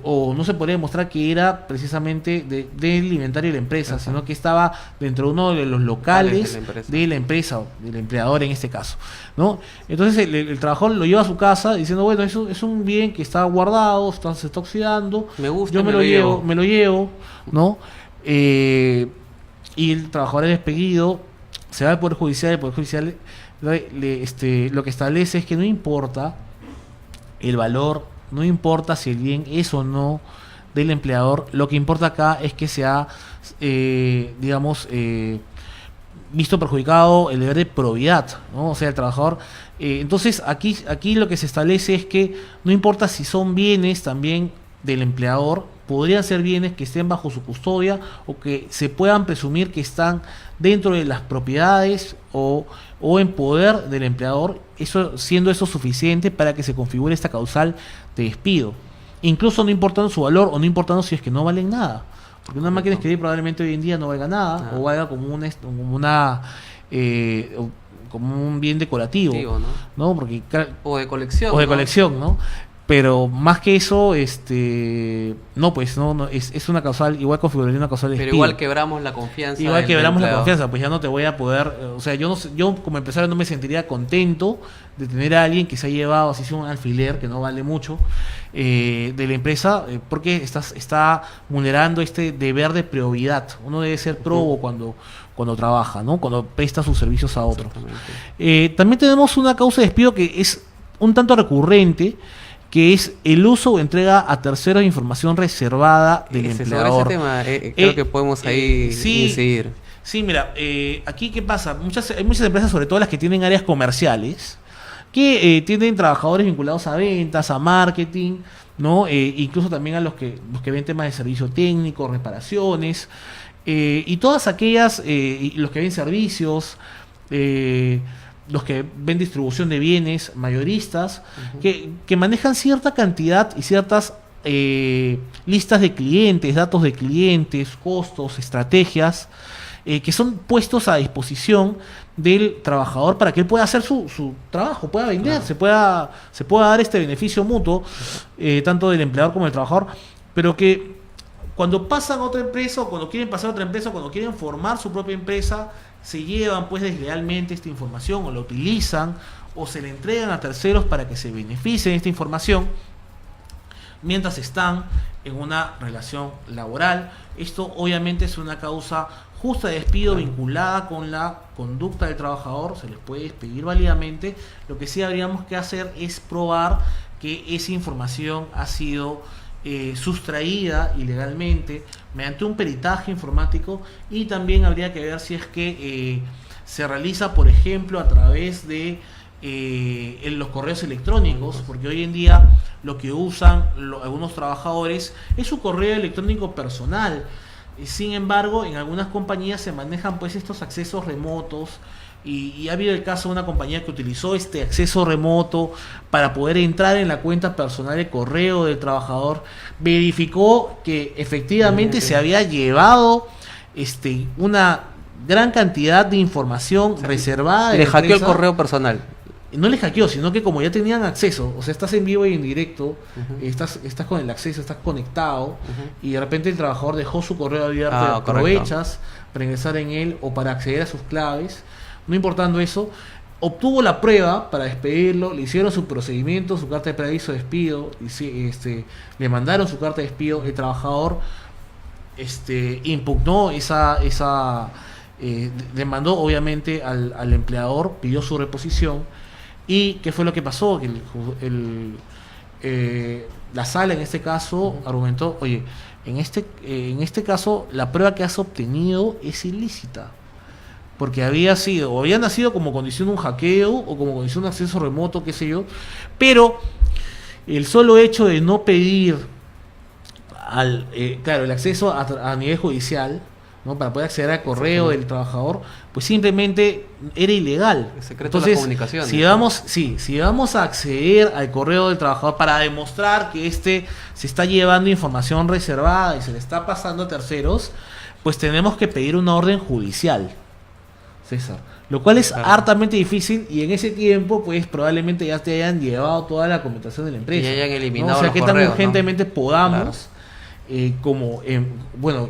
[SPEAKER 2] o no se podría demostrar que era precisamente del inventario de la empresa, sino que estaba dentro de uno de los locales de la empresa, o del empleador en este caso, ¿no? Entonces el trabajador lo lleva a su casa diciendo, bueno, eso es un bien que está guardado, se está oxidando,
[SPEAKER 1] me gusta,
[SPEAKER 2] yo me lo llevo, ¿no? Y el trabajador es despedido, se va al Poder Judicial, el Poder Judicial lo que establece es que no importa el valor, no importa si el bien es o no del empleador, lo que importa acá es que se ha, visto perjudicado el deber de probidad, ¿no? O sea, el trabajador. Entonces, aquí lo que se establece es que no importa si son bienes también del empleador, podrían ser bienes que estén bajo su custodia o que se puedan presumir que están dentro de las propiedades o en poder del empleador, siendo eso suficiente para que se configure esta causal de despido, incluso no importando su valor o no importando si es que no valen nada, porque una máquina de escribir probablemente hoy en día no valga nada o valga como un bien decorativo, ¿no? Porque
[SPEAKER 1] o de colección,
[SPEAKER 2] ¿no? Pero más que eso, no, pues no es una causal, igual configuraría una causal de despido.
[SPEAKER 1] Pero igual quebramos la confianza.
[SPEAKER 2] Igual quebramos la confianza, pues ya no te voy a poder, o sea, yo como empresario no me sentiría contento de tener a alguien que se ha llevado así un alfiler que no vale mucho de la empresa, porque está vulnerando este deber de probidad. Uno debe ser probo cuando trabaja, ¿no? Cuando presta sus servicios a otros. También tenemos una causa de despido que es un tanto recurrente, que es el uso o entrega a terceros de información reservada del empleador.
[SPEAKER 1] Sobre ese tema, creo que podemos ahí incidir.
[SPEAKER 2] Sí, mira, aquí ¿qué pasa? Hay muchas empresas, sobre todo las que tienen áreas comerciales, que tienen trabajadores vinculados a ventas, a marketing, ¿no? Incluso también a los que ven temas de servicio técnico, reparaciones, y todas aquellas, y los que ven servicios, los que ven distribución de bienes, mayoristas, que manejan cierta cantidad y ciertas listas de clientes, datos de clientes, costos, estrategias, que son puestos a disposición del trabajador para que él pueda hacer su trabajo, pueda vender, claro. se pueda dar este beneficio mutuo, tanto del empleador como del trabajador, pero que cuando pasan a otra empresa, o cuando quieren pasar a otra empresa, o cuando quieren formar su propia empresa, se llevan pues deslealmente esta información, o la utilizan, o se le entregan a terceros para que se beneficien de esta información, mientras están en una relación laboral. Esto obviamente es una causa justa de despido vinculada con la conducta del trabajador, se les puede despedir válidamente. Lo que sí habríamos que hacer es probar que esa información ha sido sustraída ilegalmente mediante un peritaje informático, y también habría que ver si es que se realiza, por ejemplo, a través de en los correos electrónicos, porque hoy en día lo que usan algunos trabajadores es su correo electrónico personal. Sin embargo, en algunas compañías se manejan pues estos accesos remotos, y ha habido el caso de una compañía que utilizó este acceso remoto para poder entrar en la cuenta personal de correo del trabajador, verificó que efectivamente se había llevado una gran cantidad de información reservada.
[SPEAKER 1] Le hackeó el correo personal.
[SPEAKER 2] No le hackeó, sino que como ya tenían acceso, o sea, estás en vivo y en directo, estás con el acceso, estás conectado, y de repente el trabajador dejó su correo abierto, aprovechas para ingresar en él o para acceder a sus claves. No importando eso, obtuvo la prueba para despedirlo, le hicieron su procedimiento, su carta de preaviso de despido, le mandaron su carta de despido. El trabajador impugnó demandó obviamente al empleador, pidió su reposición. ¿Y qué fue lo que pasó? Que la sala en este caso argumentó: oye, en este caso la prueba que has obtenido es ilícita, porque había nacido como condición de un hackeo o como condición de acceso remoto, qué sé yo, pero el solo hecho de no pedir el acceso a nivel judicial, ¿no?, para poder acceder al correo del trabajador, pues simplemente era ilegal.
[SPEAKER 1] El secreto de la comunicación.
[SPEAKER 2] Si vamos a acceder al correo del trabajador para demostrar que se está llevando información reservada y se le está pasando a terceros, pues tenemos que pedir una orden judicial, César, lo cual es hartamente difícil, y en ese tiempo pues probablemente ya te hayan llevado toda la documentación de la empresa,
[SPEAKER 1] y hayan eliminado,
[SPEAKER 2] ¿no? O sea, que tan urgentemente
[SPEAKER 1] ¿no?
[SPEAKER 2] podamos,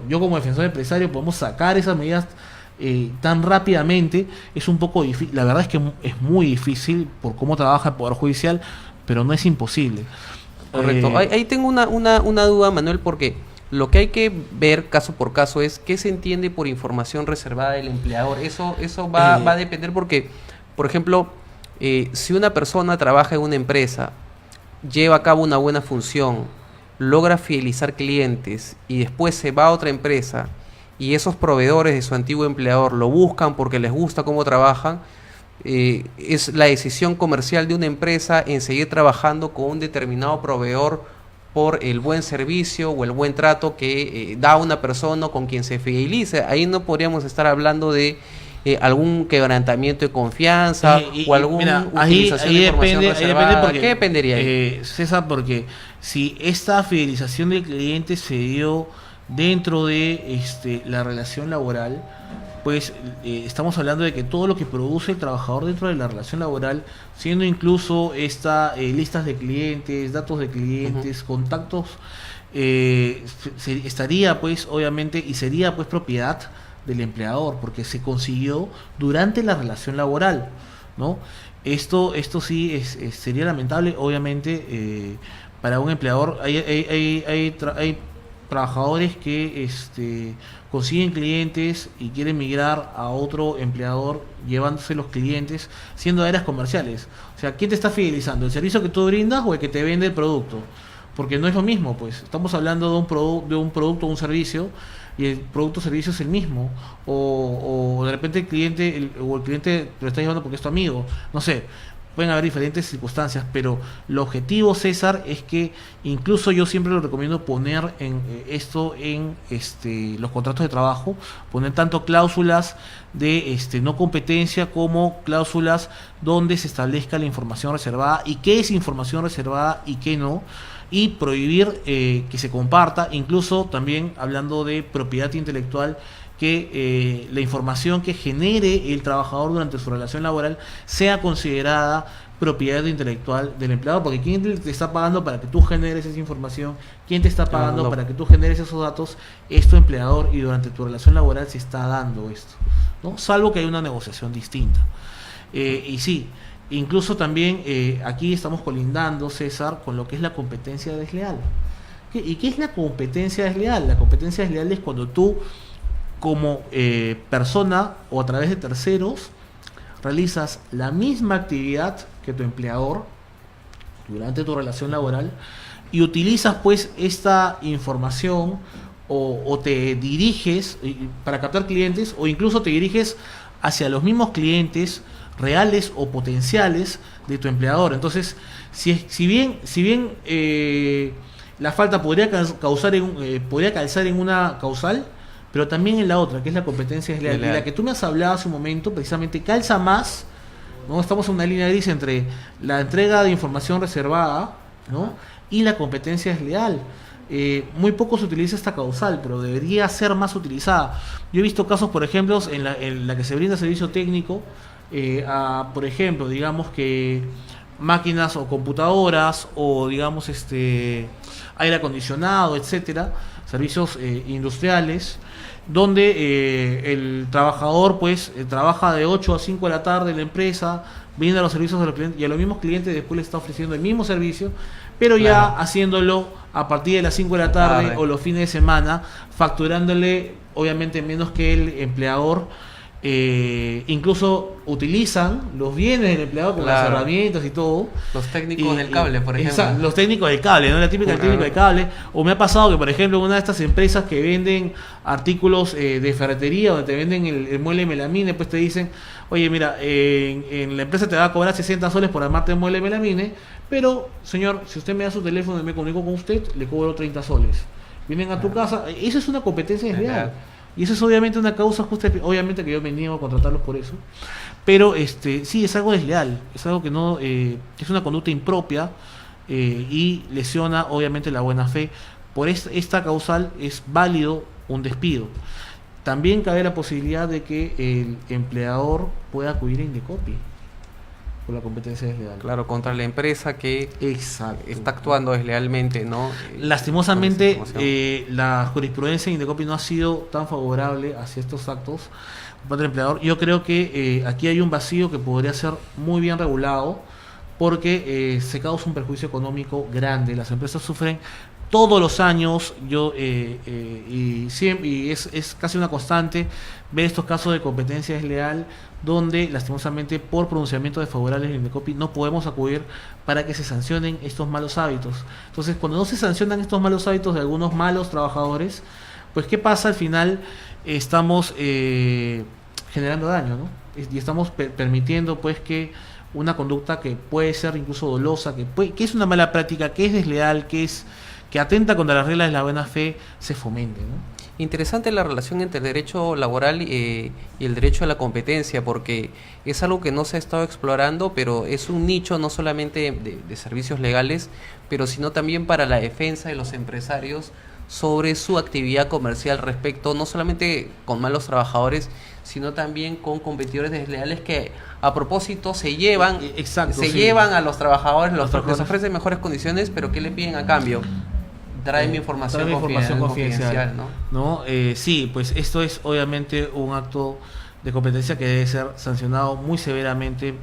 [SPEAKER 2] yo como defensor empresario, podemos sacar esas medidas tan rápidamente. Es un poco difícil, la verdad es que es muy difícil por cómo trabaja el Poder Judicial, pero no es imposible.
[SPEAKER 1] Correcto. Ahí tengo una duda, Manuel, porque lo que hay que ver caso por caso es qué se entiende por información reservada del empleador. Eso va a depender, porque, por ejemplo, si una persona trabaja en una empresa, lleva a cabo una buena función, logra fidelizar clientes y después se va a otra empresa y esos proveedores de su antiguo empleador lo buscan porque les gusta cómo trabajan, es la decisión comercial de una empresa en seguir trabajando con un determinado proveedor por el buen servicio o el buen trato que da una persona con quien se fideliza. Ahí no podríamos estar hablando de algún quebrantamiento de confianza o alguna utilización de información reservada.
[SPEAKER 2] Porque,
[SPEAKER 1] ¿qué dependería ahí?
[SPEAKER 2] César, porque si esta fidelización del cliente se dio dentro de la relación laboral, pues estamos hablando de que todo lo que produce el trabajador dentro de la relación laboral, siendo incluso listas de clientes, datos de clientes, contactos, estaría pues obviamente, y sería pues propiedad del empleador, porque se consiguió durante la relación laboral, ¿no? Esto sí sería lamentable, obviamente, para un empleador. Hay trabajadores que consiguen clientes y quieren migrar a otro empleador llevándose los clientes, siendo áreas comerciales. O sea, ¿quién te está fidelizando? ¿El servicio que tú brindas o el que te vende el producto? Porque no es lo mismo, pues. Estamos hablando de un producto o un servicio, y el producto o servicio es el mismo. O de repente el cliente lo está llevando porque es tu amigo. No sé. pueden haber diferentes circunstancias, pero el objetivo, César, es que incluso yo siempre lo recomiendo poner esto en los contratos de trabajo, poner tanto cláusulas de no competencia como cláusulas donde se establezca la información reservada y qué es información reservada y qué no, y prohibir que se comparta, incluso también hablando de propiedad intelectual, que la información que genere el trabajador durante su relación laboral sea considerada propiedad intelectual del empleador, porque ¿quién te está pagando para que tú generes esa información? ¿Quién te está pagando para que tú generes esos datos? Es tu empleador, y durante tu relación laboral se está dando esto, ¿no? Salvo que haya una negociación distinta. Y sí, incluso también aquí estamos colindando, César, con lo que es la competencia desleal. ¿Y qué es la competencia desleal? La competencia desleal es cuando tú, como persona o a través de terceros, realizas la misma actividad que tu empleador durante tu relación laboral y utilizas pues esta información o te diriges para captar clientes, o incluso te diriges hacia los mismos clientes reales o potenciales de tu empleador. Entonces, si bien la falta podría calzar en una causal, pero también en la otra, que es la competencia desleal, de la que tú me has hablado hace un momento, precisamente calza más, ¿no? Estamos en una línea gris entre la entrega de información reservada, ¿no?, y la competencia desleal. Muy poco se utiliza esta causal, pero debería ser más utilizada. Yo he visto casos, por ejemplo, en la que se brinda servicio técnico, por ejemplo, digamos que máquinas o computadoras, o digamos aire acondicionado, etcétera, servicios industriales, donde el trabajador pues trabaja de 8 a 5 de la tarde en la empresa, brinda los servicios a los clientes, y a los mismos clientes después le está ofreciendo el mismo servicio, pero ya haciéndolo a partir de las 5 de la tarde o los fines de semana, facturándole obviamente menos que el empleador. Incluso utilizan los bienes del empleado con las herramientas y todo.
[SPEAKER 1] Los técnicos del cable, por ejemplo.
[SPEAKER 2] Exacto, los técnicos del cable, ¿no? La típica del técnico del cable. O me ha pasado que, por ejemplo, una de estas empresas que venden artículos de ferretería, donde te venden el mueble de melamine, pues te dicen: oye, mira, en la empresa te va a cobrar 60 soles por armarte el mueble de melamine, pero, señor, si usted me da su teléfono y me comunico con usted, le cobro 30 soles. Vienen a tu casa. Eso es una competencia desleal. Y eso es obviamente una causa justa, obviamente que yo me niego a contratarlos por eso, pero sí, es algo desleal, es algo que no es una conducta impropia, y lesiona obviamente la buena fe. Por esta causal es válido un despido. También cabe la posibilidad de que el empleador pueda acudir a Indecopi por la competencia desleal.
[SPEAKER 1] Claro, contra la empresa que está actuando deslealmente, ¿no?
[SPEAKER 2] Lastimosamente, la jurisprudencia de Indecopi no ha sido tan favorable hacia estos actos contra el empleador. Yo creo que aquí hay un vacío que podría ser muy bien regulado, porque se causa un perjuicio económico grande. Las empresas sufren todos los años, y es casi una constante ver estos casos de competencia desleal, donde lastimosamente por pronunciamiento desfavorables en Indecopi no podemos acudir para que se sancionen estos malos hábitos. Entonces, cuando no se sancionan estos malos hábitos de algunos malos trabajadores, pues ¿qué pasa? Al final estamos generando daño, ¿no? Y estamos permitiendo pues que una conducta que puede ser incluso dolosa, que es una mala práctica, que es desleal, que atenta contra las reglas de la buena fe, se fomente, ¿no?
[SPEAKER 1] Interesante la relación entre el derecho laboral y el derecho a la competencia, porque es algo que no se ha estado explorando, pero es un nicho no solamente de servicios legales, pero sino también para la defensa de los empresarios sobre su actividad comercial respecto, no solamente con malos trabajadores, sino también con competidores desleales que a propósito se llevan a los trabajadores, les ofrecen mejores condiciones, pero ¿qué le piden a cambio? Trae mi información confidencial,
[SPEAKER 2] ¿no? Sí, pues esto es obviamente un acto de competencia que debe ser sancionado muy severamente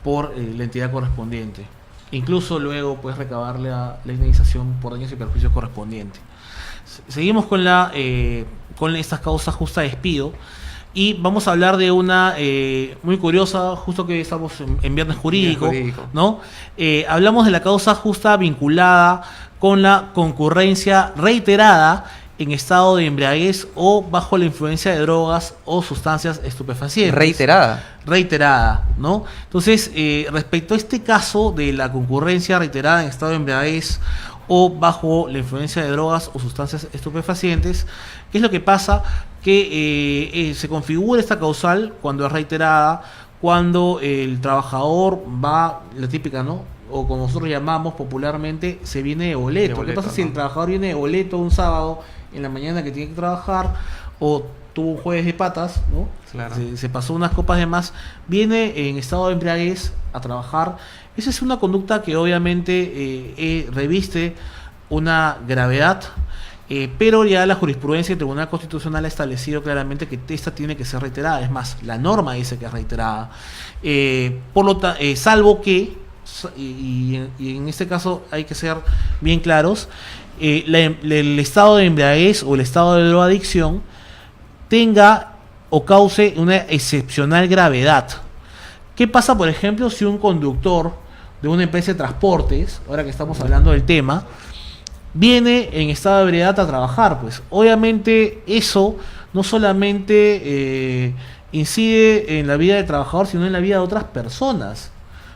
[SPEAKER 2] por la entidad correspondiente. Incluso luego puedes recabarle a la indemnización por daños y perjuicios correspondientes. Seguimos con estas causas justas de despido, y vamos a hablar de una muy curiosa, justo que estamos en Viernes Jurídico, ¿no? Hablamos de la causa justa vinculada con la concurrencia reiterada en estado de embriaguez o bajo la influencia de drogas o sustancias estupefacientes. Reiterada, ¿no? Entonces, respecto a este caso de la concurrencia reiterada en estado de embriaguez o bajo la influencia de drogas o sustancias estupefacientes, ¿qué es lo que pasa? Que se configura esta causal cuando es reiterada, cuando el trabajador va, la típica, ¿no? O como nosotros llamamos popularmente, se viene de boleto. ¿Qué pasa si el trabajador viene de boleto un sábado en la mañana que tiene que trabajar, o tuvo un jueves de patas, ¿no?
[SPEAKER 1] Claro.
[SPEAKER 2] Se pasó unas copas de más, viene en estado de embriaguez a trabajar? Esa es una conducta que obviamente reviste una gravedad, pero ya la jurisprudencia del Tribunal Constitucional ha establecido claramente que esta tiene que ser reiterada. Es más, la norma dice que es reiterada. Salvo que, y en este caso hay que ser bien claros, el estado de embriaguez o el estado de drogadicción tenga o cause una excepcional gravedad. ¿Qué pasa, por ejemplo, si un conductor de una empresa de transportes, ahora que estamos hablando del tema, viene en estado de ebriedad a trabajar? Pues obviamente eso no solamente incide en la vida del trabajador, sino en la vida de otras personas,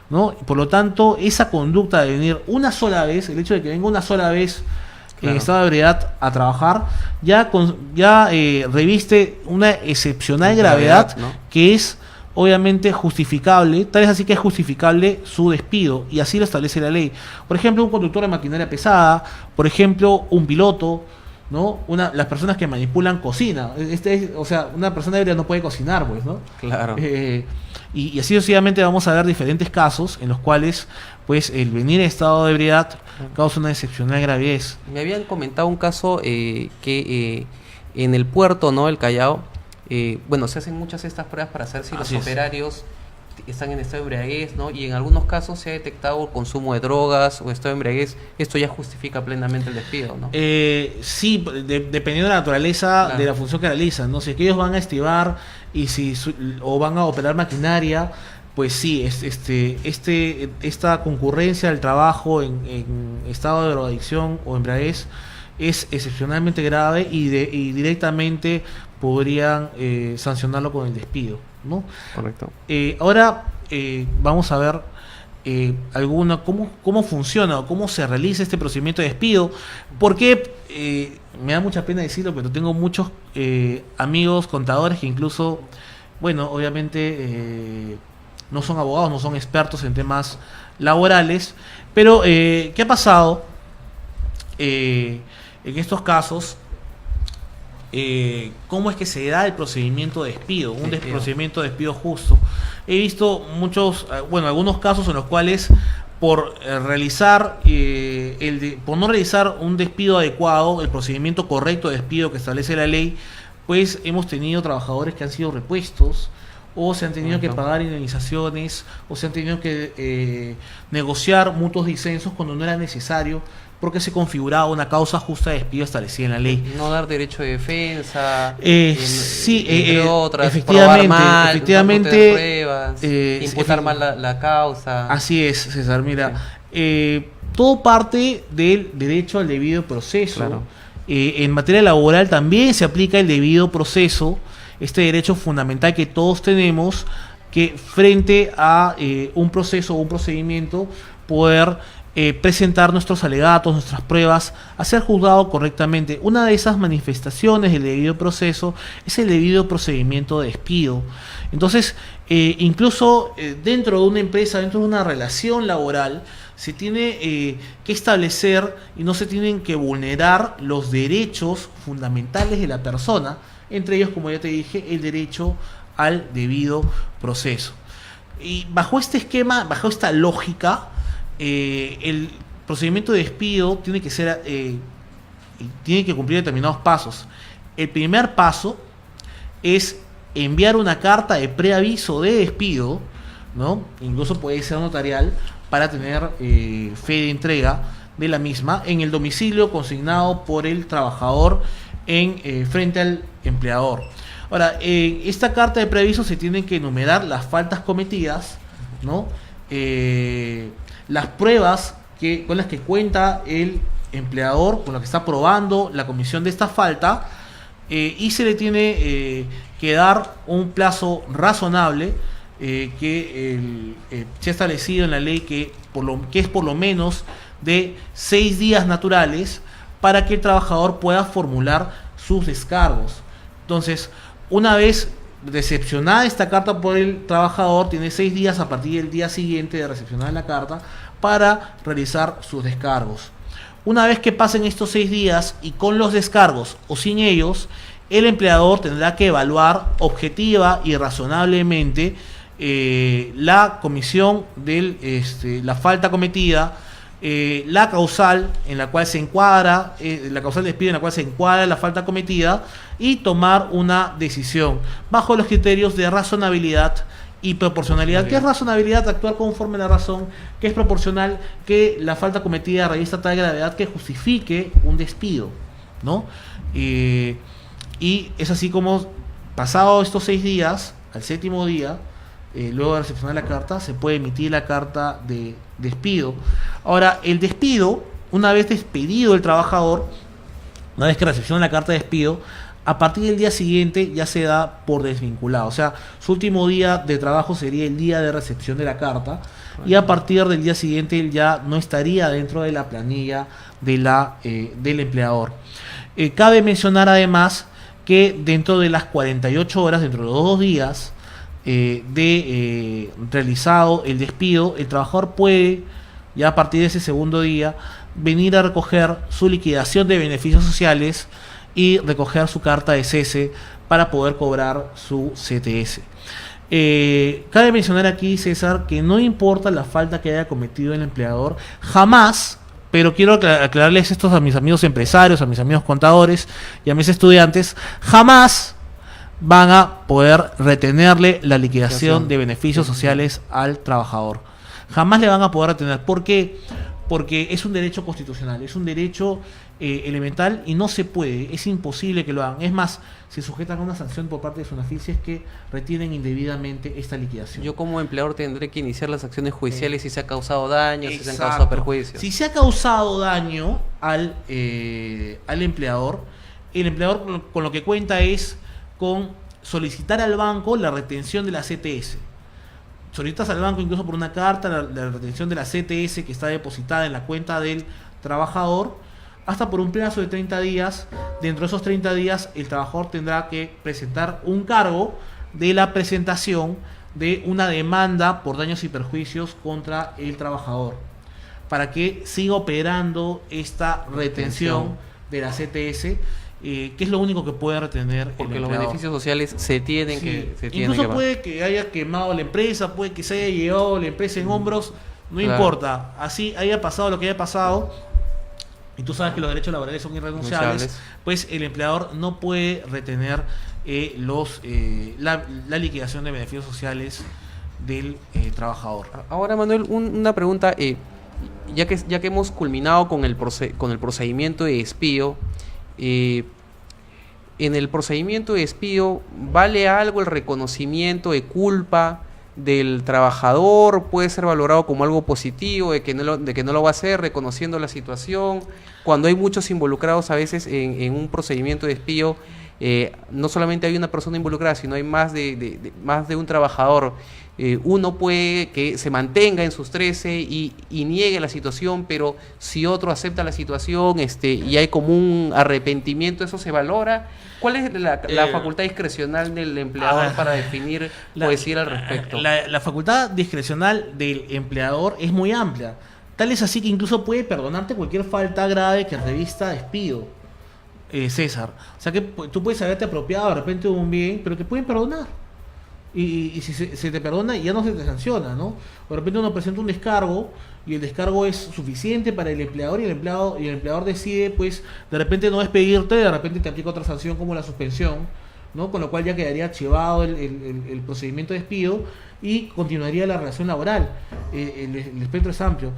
[SPEAKER 2] ¿no? Por lo tanto, esa conducta de venir una sola vez, el hecho de que venga una sola vez en estado de ebriedad a trabajar, ya reviste una excepcional gravedad, ¿no? Que es obviamente justificable, tal vez así que es justificable su despido, y así lo establece la ley. Por ejemplo, un conductor de maquinaria pesada, por ejemplo, un piloto, ¿no? Las personas que manipulan cocina. O sea, una persona ebria no puede cocinar, pues, ¿no?
[SPEAKER 1] Claro.
[SPEAKER 2] Y así sucesivamente vamos a ver diferentes casos en los cuales, pues, el venir en estado de ebriedad causa una excepcional gravidez.
[SPEAKER 1] Me habían comentado un caso que en el puerto, ¿no?, el Callao, bueno, se hacen muchas estas pruebas para saber si los operarios están en estado de embriaguez, ¿no? Y en algunos casos se ha detectado el consumo de drogas o estado de embriaguez. Esto ya justifica plenamente el despido, ¿no?
[SPEAKER 2] Sí, dependiendo de la naturaleza, claro, de la función que realizan, ¿no? Si es que ellos van a estibar o van a operar maquinaria, pues sí, esta concurrencia del trabajo en estado de drogadicción o embriaguez es excepcionalmente grave y directamente podrían sancionarlo con el despido, ¿no? Correcto. Ahora vamos a ver cómo funciona o cómo se realiza este procedimiento de despido, porque me da mucha pena decirlo, pero tengo muchos amigos contadores que incluso, bueno, obviamente no son abogados, no son expertos en temas laborales, pero ¿qué ha pasado en estos casos? ¿Cómo es que se da el procedimiento de despido? Procedimiento de despido justo. He visto algunos casos en los cuales por no realizar un despido adecuado, el procedimiento correcto de despido que establece la ley, pues hemos tenido trabajadores que han sido repuestos, o se han tenido que pagar indemnizaciones, o se han tenido que negociar mutuos disensos cuando no era necesario, porque se configuraba una causa justa de despido establecida en la ley.
[SPEAKER 1] No dar derecho de defensa,
[SPEAKER 2] entre otras,
[SPEAKER 1] efectivamente, pruebas, imputar mal la causa.
[SPEAKER 2] Así es, César. Mira, todo parte del derecho al debido proceso. Claro. En materia laboral también se aplica el debido proceso, este derecho fundamental que todos tenemos, que frente a un proceso o un procedimiento poder presentar nuestros alegatos, nuestras pruebas, a ser juzgado correctamente. Una de esas manifestaciones del debido proceso es el debido procedimiento de despido. Entonces, incluso dentro de una empresa, dentro de una relación laboral, se tiene que establecer y no se tienen que vulnerar los derechos fundamentales de la persona, entre ellos, como ya te dije, el derecho al debido proceso. Y bajo este esquema, bajo esta lógica, el procedimiento de despido tiene que cumplir determinados pasos. El primer paso es enviar una carta de preaviso de despido, ¿no? Incluso puede ser notarial, para tener fe de entrega de la misma en el domicilio consignado por el trabajador frente al empleador. Ahora, esta carta de preaviso se tienen que enumerar las faltas cometidas, ¿no? Las pruebas con las que cuenta el empleador, con lo que está probando la comisión de esta falta, y se le tiene que dar un plazo razonable que se ha establecido en la ley que es por lo menos de 6 días naturales para que el trabajador pueda formular sus descargos. Entonces, una vez recepcionada esta carta por el trabajador, tiene 6 días a partir del día siguiente de recepcionar la carta para realizar sus descargos. Una vez que pasen estos 6 días y con los descargos o sin ellos, el empleador tendrá que evaluar objetiva y razonablemente la comisión de la falta cometida, la causal en la cual se encuadra, la causal de despido en la cual se encuadra la falta cometida, y tomar una decisión bajo los criterios de razonabilidad y proporcionalidad. ¿Qué es razonabilidad? Actuar conforme a la razón. ¿Qué es proporcional? Que la falta cometida revista tal gravedad que justifique un despido, ¿no? Y es así como, pasado estos 6 días, al 7º día, luego de recepcionar la carta, se puede emitir la carta de despido. Ahora, el despido, una vez despedido el trabajador, una vez que recepciona la carta de despido, a partir del día siguiente ya se da por desvinculado. O sea, su último día de trabajo sería el día de recepción de la carta, y a partir del día siguiente él ya no estaría dentro de la planilla del empleador. Cabe mencionar además que dentro de las 48 horas, dentro de los 2 días realizado el despido, el trabajador puede, ya a partir de ese 2º día, venir a recoger su liquidación de beneficios sociales y recoger su carta de cese para poder cobrar su CTS. Cabe mencionar aquí, César, que no importa la falta que haya cometido el empleador, jamás, pero quiero aclararles esto a mis amigos empresarios, a mis amigos contadores y a mis estudiantes, jamás van a poder retenerle la liquidación de beneficios sociales al trabajador. Jamás le van a poder retener. ¿Por qué? Porque es un derecho constitucional, es un derecho elemental, y no se puede, es imposible que lo hagan. Es más, se sujetan a una sanción por parte de SUNAFIL si es que retienen indebidamente esta liquidación.
[SPEAKER 1] Yo como empleador tendré que iniciar las acciones judiciales si se ha causado daño,
[SPEAKER 2] Exacto.
[SPEAKER 1] si se han causado perjuicios.
[SPEAKER 2] Si se ha causado daño al empleador, el empleador con lo que cuenta es con solicitar al banco la retención de la CTS. Solicitas al banco incluso por una carta la retención de la CTS que está depositada en la cuenta del trabajador, hasta por un plazo de 30 días. Dentro de esos 30 días el trabajador tendrá que presentar un cargo de la presentación de una demanda por daños y perjuicios contra el trabajador, para que siga operando esta retención de la CTS, que es lo único que puede retener
[SPEAKER 1] porque
[SPEAKER 2] el
[SPEAKER 1] los
[SPEAKER 2] empleador.
[SPEAKER 1] beneficios sociales se tienen que
[SPEAKER 2] Incluso puede que haya quemado la empresa, puede que se haya llevado la empresa en hombros, no importa, así haya pasado lo que haya pasado, y tú sabes que los derechos laborales son irrenunciables, pues el empleador no puede retener la liquidación de beneficios sociales del trabajador.
[SPEAKER 1] Ahora, Manuel, una pregunta, ya que hemos culminado con el procedimiento de despido, en el procedimiento de despido, ¿vale algo el reconocimiento de culpa del trabajador? ¿Puede ser valorado como algo positivo, de que no lo va a hacer, reconociendo la situación? Cuando hay muchos involucrados a veces en un procedimiento de despido, no solamente hay una persona involucrada, sino hay más de un trabajador. Uno puede que se mantenga en sus 13 y niegue la situación, pero si otro acepta la situación y hay como un arrepentimiento, ¿eso se valora? ¿Cuál es la facultad discrecional del empleador para definir o decir al respecto?
[SPEAKER 2] La facultad discrecional del empleador es muy amplia. Tal es así que incluso puede perdonarte cualquier falta grave que revista despido, César. O sea que tú puedes haberte apropiado de repente de un bien, pero te pueden perdonar. Y si se te perdona, ya no se te sanciona, ¿no? De repente uno presenta un descargo y el descargo es suficiente para el empleador, y el empleador decide, pues, de repente no despedirte, de repente te aplica otra sanción como la suspensión, ¿no? Con lo cual ya quedaría archivado el procedimiento de despido y continuaría la relación laboral. El espectro es amplio.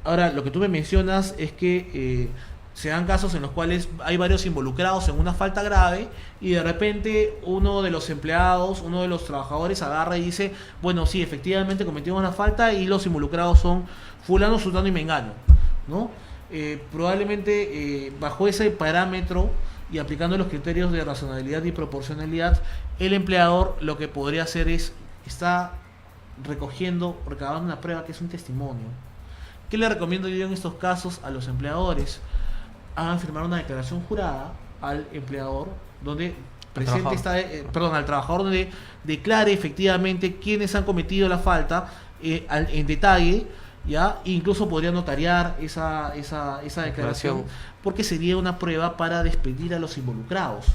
[SPEAKER 2] Ahora, lo que tú me mencionas es que se dan casos en los cuales hay varios involucrados en una falta grave, y de repente uno de los empleados, uno de los trabajadores agarra y dice, bueno, sí, efectivamente cometimos una falta y los involucrados son fulano, sultano y mengano, ¿no? probablemente bajo ese parámetro y aplicando los criterios de racionalidad y proporcionalidad, el empleador lo que podría hacer está recabando una prueba que es un testimonio. ¿Qué le recomiendo yo en estos casos a los empleadores? Hagan firmar una declaración jurada al empleador donde al trabajador, donde declare efectivamente quiénes han cometido la falta en detalle, ¿ya? Incluso podría notariar esa declaración, porque sería una prueba para despedir a los involucrados,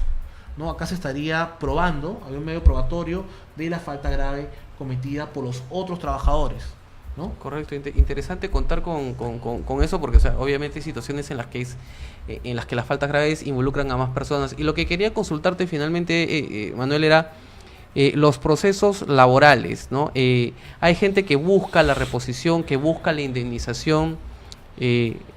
[SPEAKER 2] ¿no? Acá se estaría probando, hay un medio probatorio de la falta grave cometida por los otros trabajadores, ¿no?
[SPEAKER 1] Correcto, interesante contar con eso, porque o sea, obviamente hay situaciones en las que las faltas graves involucran a más personas. Y lo que quería consultarte finalmente, Manuel, era los procesos laborales, ¿no? Hay gente que busca la reposición, que busca la indemnización.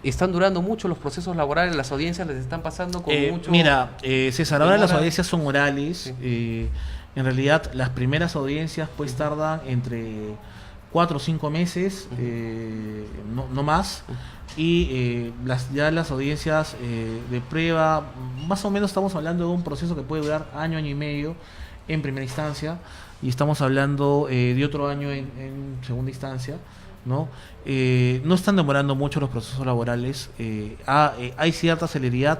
[SPEAKER 1] Están durando mucho los procesos laborales, las audiencias les están pasando con mucho...
[SPEAKER 2] Mira, César, ahora las audiencias son orales. Sí. En realidad las primeras audiencias pues tardan entre 4 o 5 meses, no más. Y las audiencias de prueba, más o menos estamos hablando de un proceso que puede durar año y medio en primera instancia, y estamos hablando de otro año en segunda instancia, ¿no? No están demorando mucho los procesos laborales. Hay cierta celeridad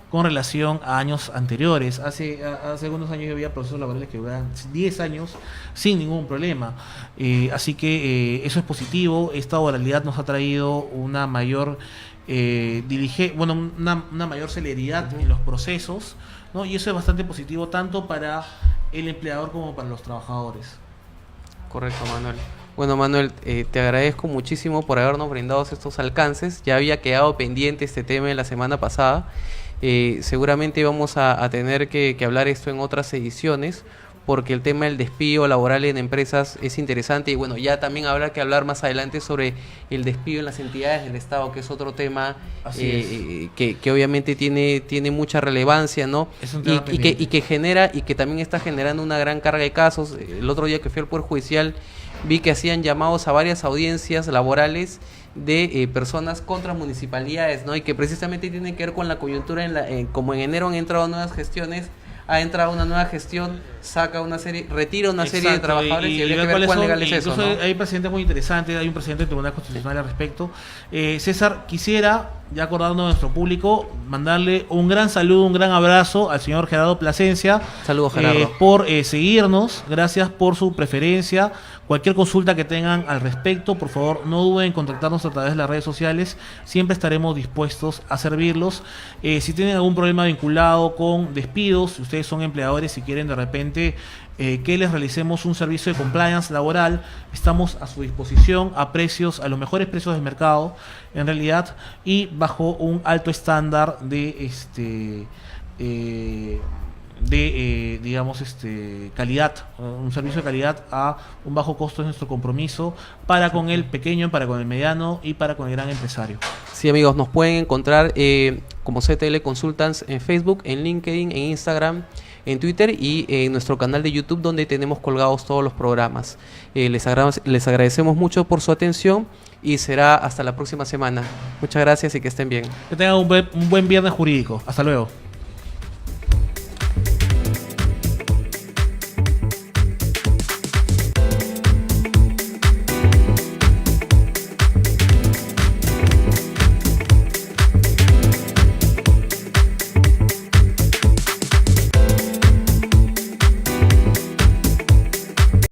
[SPEAKER 2] con relación a años anteriores. Hace algunos años había procesos laborales que duraban 10 años sin ningún problema. Así que eso es positivo. Esta oralidad nos ha traído una mayor una mayor celeridad en los procesos, ¿no? Y eso es bastante positivo tanto para el empleador como para los trabajadores.
[SPEAKER 1] Correcto, Manuel. Bueno, Manuel, te agradezco muchísimo por habernos brindado estos alcances. Ya había quedado pendiente este tema de la semana pasada. Seguramente vamos a tener que hablar esto en otras ediciones, porque el tema del despido laboral en empresas es interesante, y bueno, ya también habrá que hablar más adelante sobre el despido en las entidades del Estado, que es otro tema que obviamente tiene mucha relevancia, ¿no? Y que genera, y que también está generando una gran carga de casos. El otro día que fui al Poder Judicial vi que hacían llamados a varias audiencias laborales de personas contra municipalidades, ¿no? Y que precisamente tienen que ver con la coyuntura, como en enero han entrado nuevas gestiones, ha entrado una nueva gestión, retira una serie de trabajadores, y habría que ver cuán legal es eso, ¿no?
[SPEAKER 2] Hay precedentes muy interesantes, hay un presidente del Tribunal Constitucional al respecto. César, quisiera, ya acordando a nuestro público, mandarle un gran saludo, un gran abrazo al señor Gerardo Plasencia.
[SPEAKER 1] Saludos, Gerardo.
[SPEAKER 2] Por seguirnos, gracias por su preferencia. Cualquier consulta que tengan al respecto, por favor, no duden en contactarnos a través de las redes sociales. Siempre estaremos dispuestos a servirlos. Si tienen algún problema vinculado con despidos, si ustedes son empleadores y quieren de repente que les realicemos un servicio de compliance laboral, estamos a su disposición a los mejores precios del mercado, en realidad, y bajo un alto estándar de calidad, un servicio de calidad a un bajo costo. Es nuestro compromiso para con el pequeño, para con el mediano y para con el gran empresario.
[SPEAKER 1] Sí, amigos, nos pueden encontrar como CTL Consultants en Facebook, en LinkedIn, en Instagram, en Twitter y en nuestro canal de YouTube, donde tenemos colgados todos los programas. Les agradecemos mucho por su atención y será hasta la próxima semana. Muchas gracias y que estén bien.
[SPEAKER 2] Que tengan un buen viernes jurídico. Hasta luego.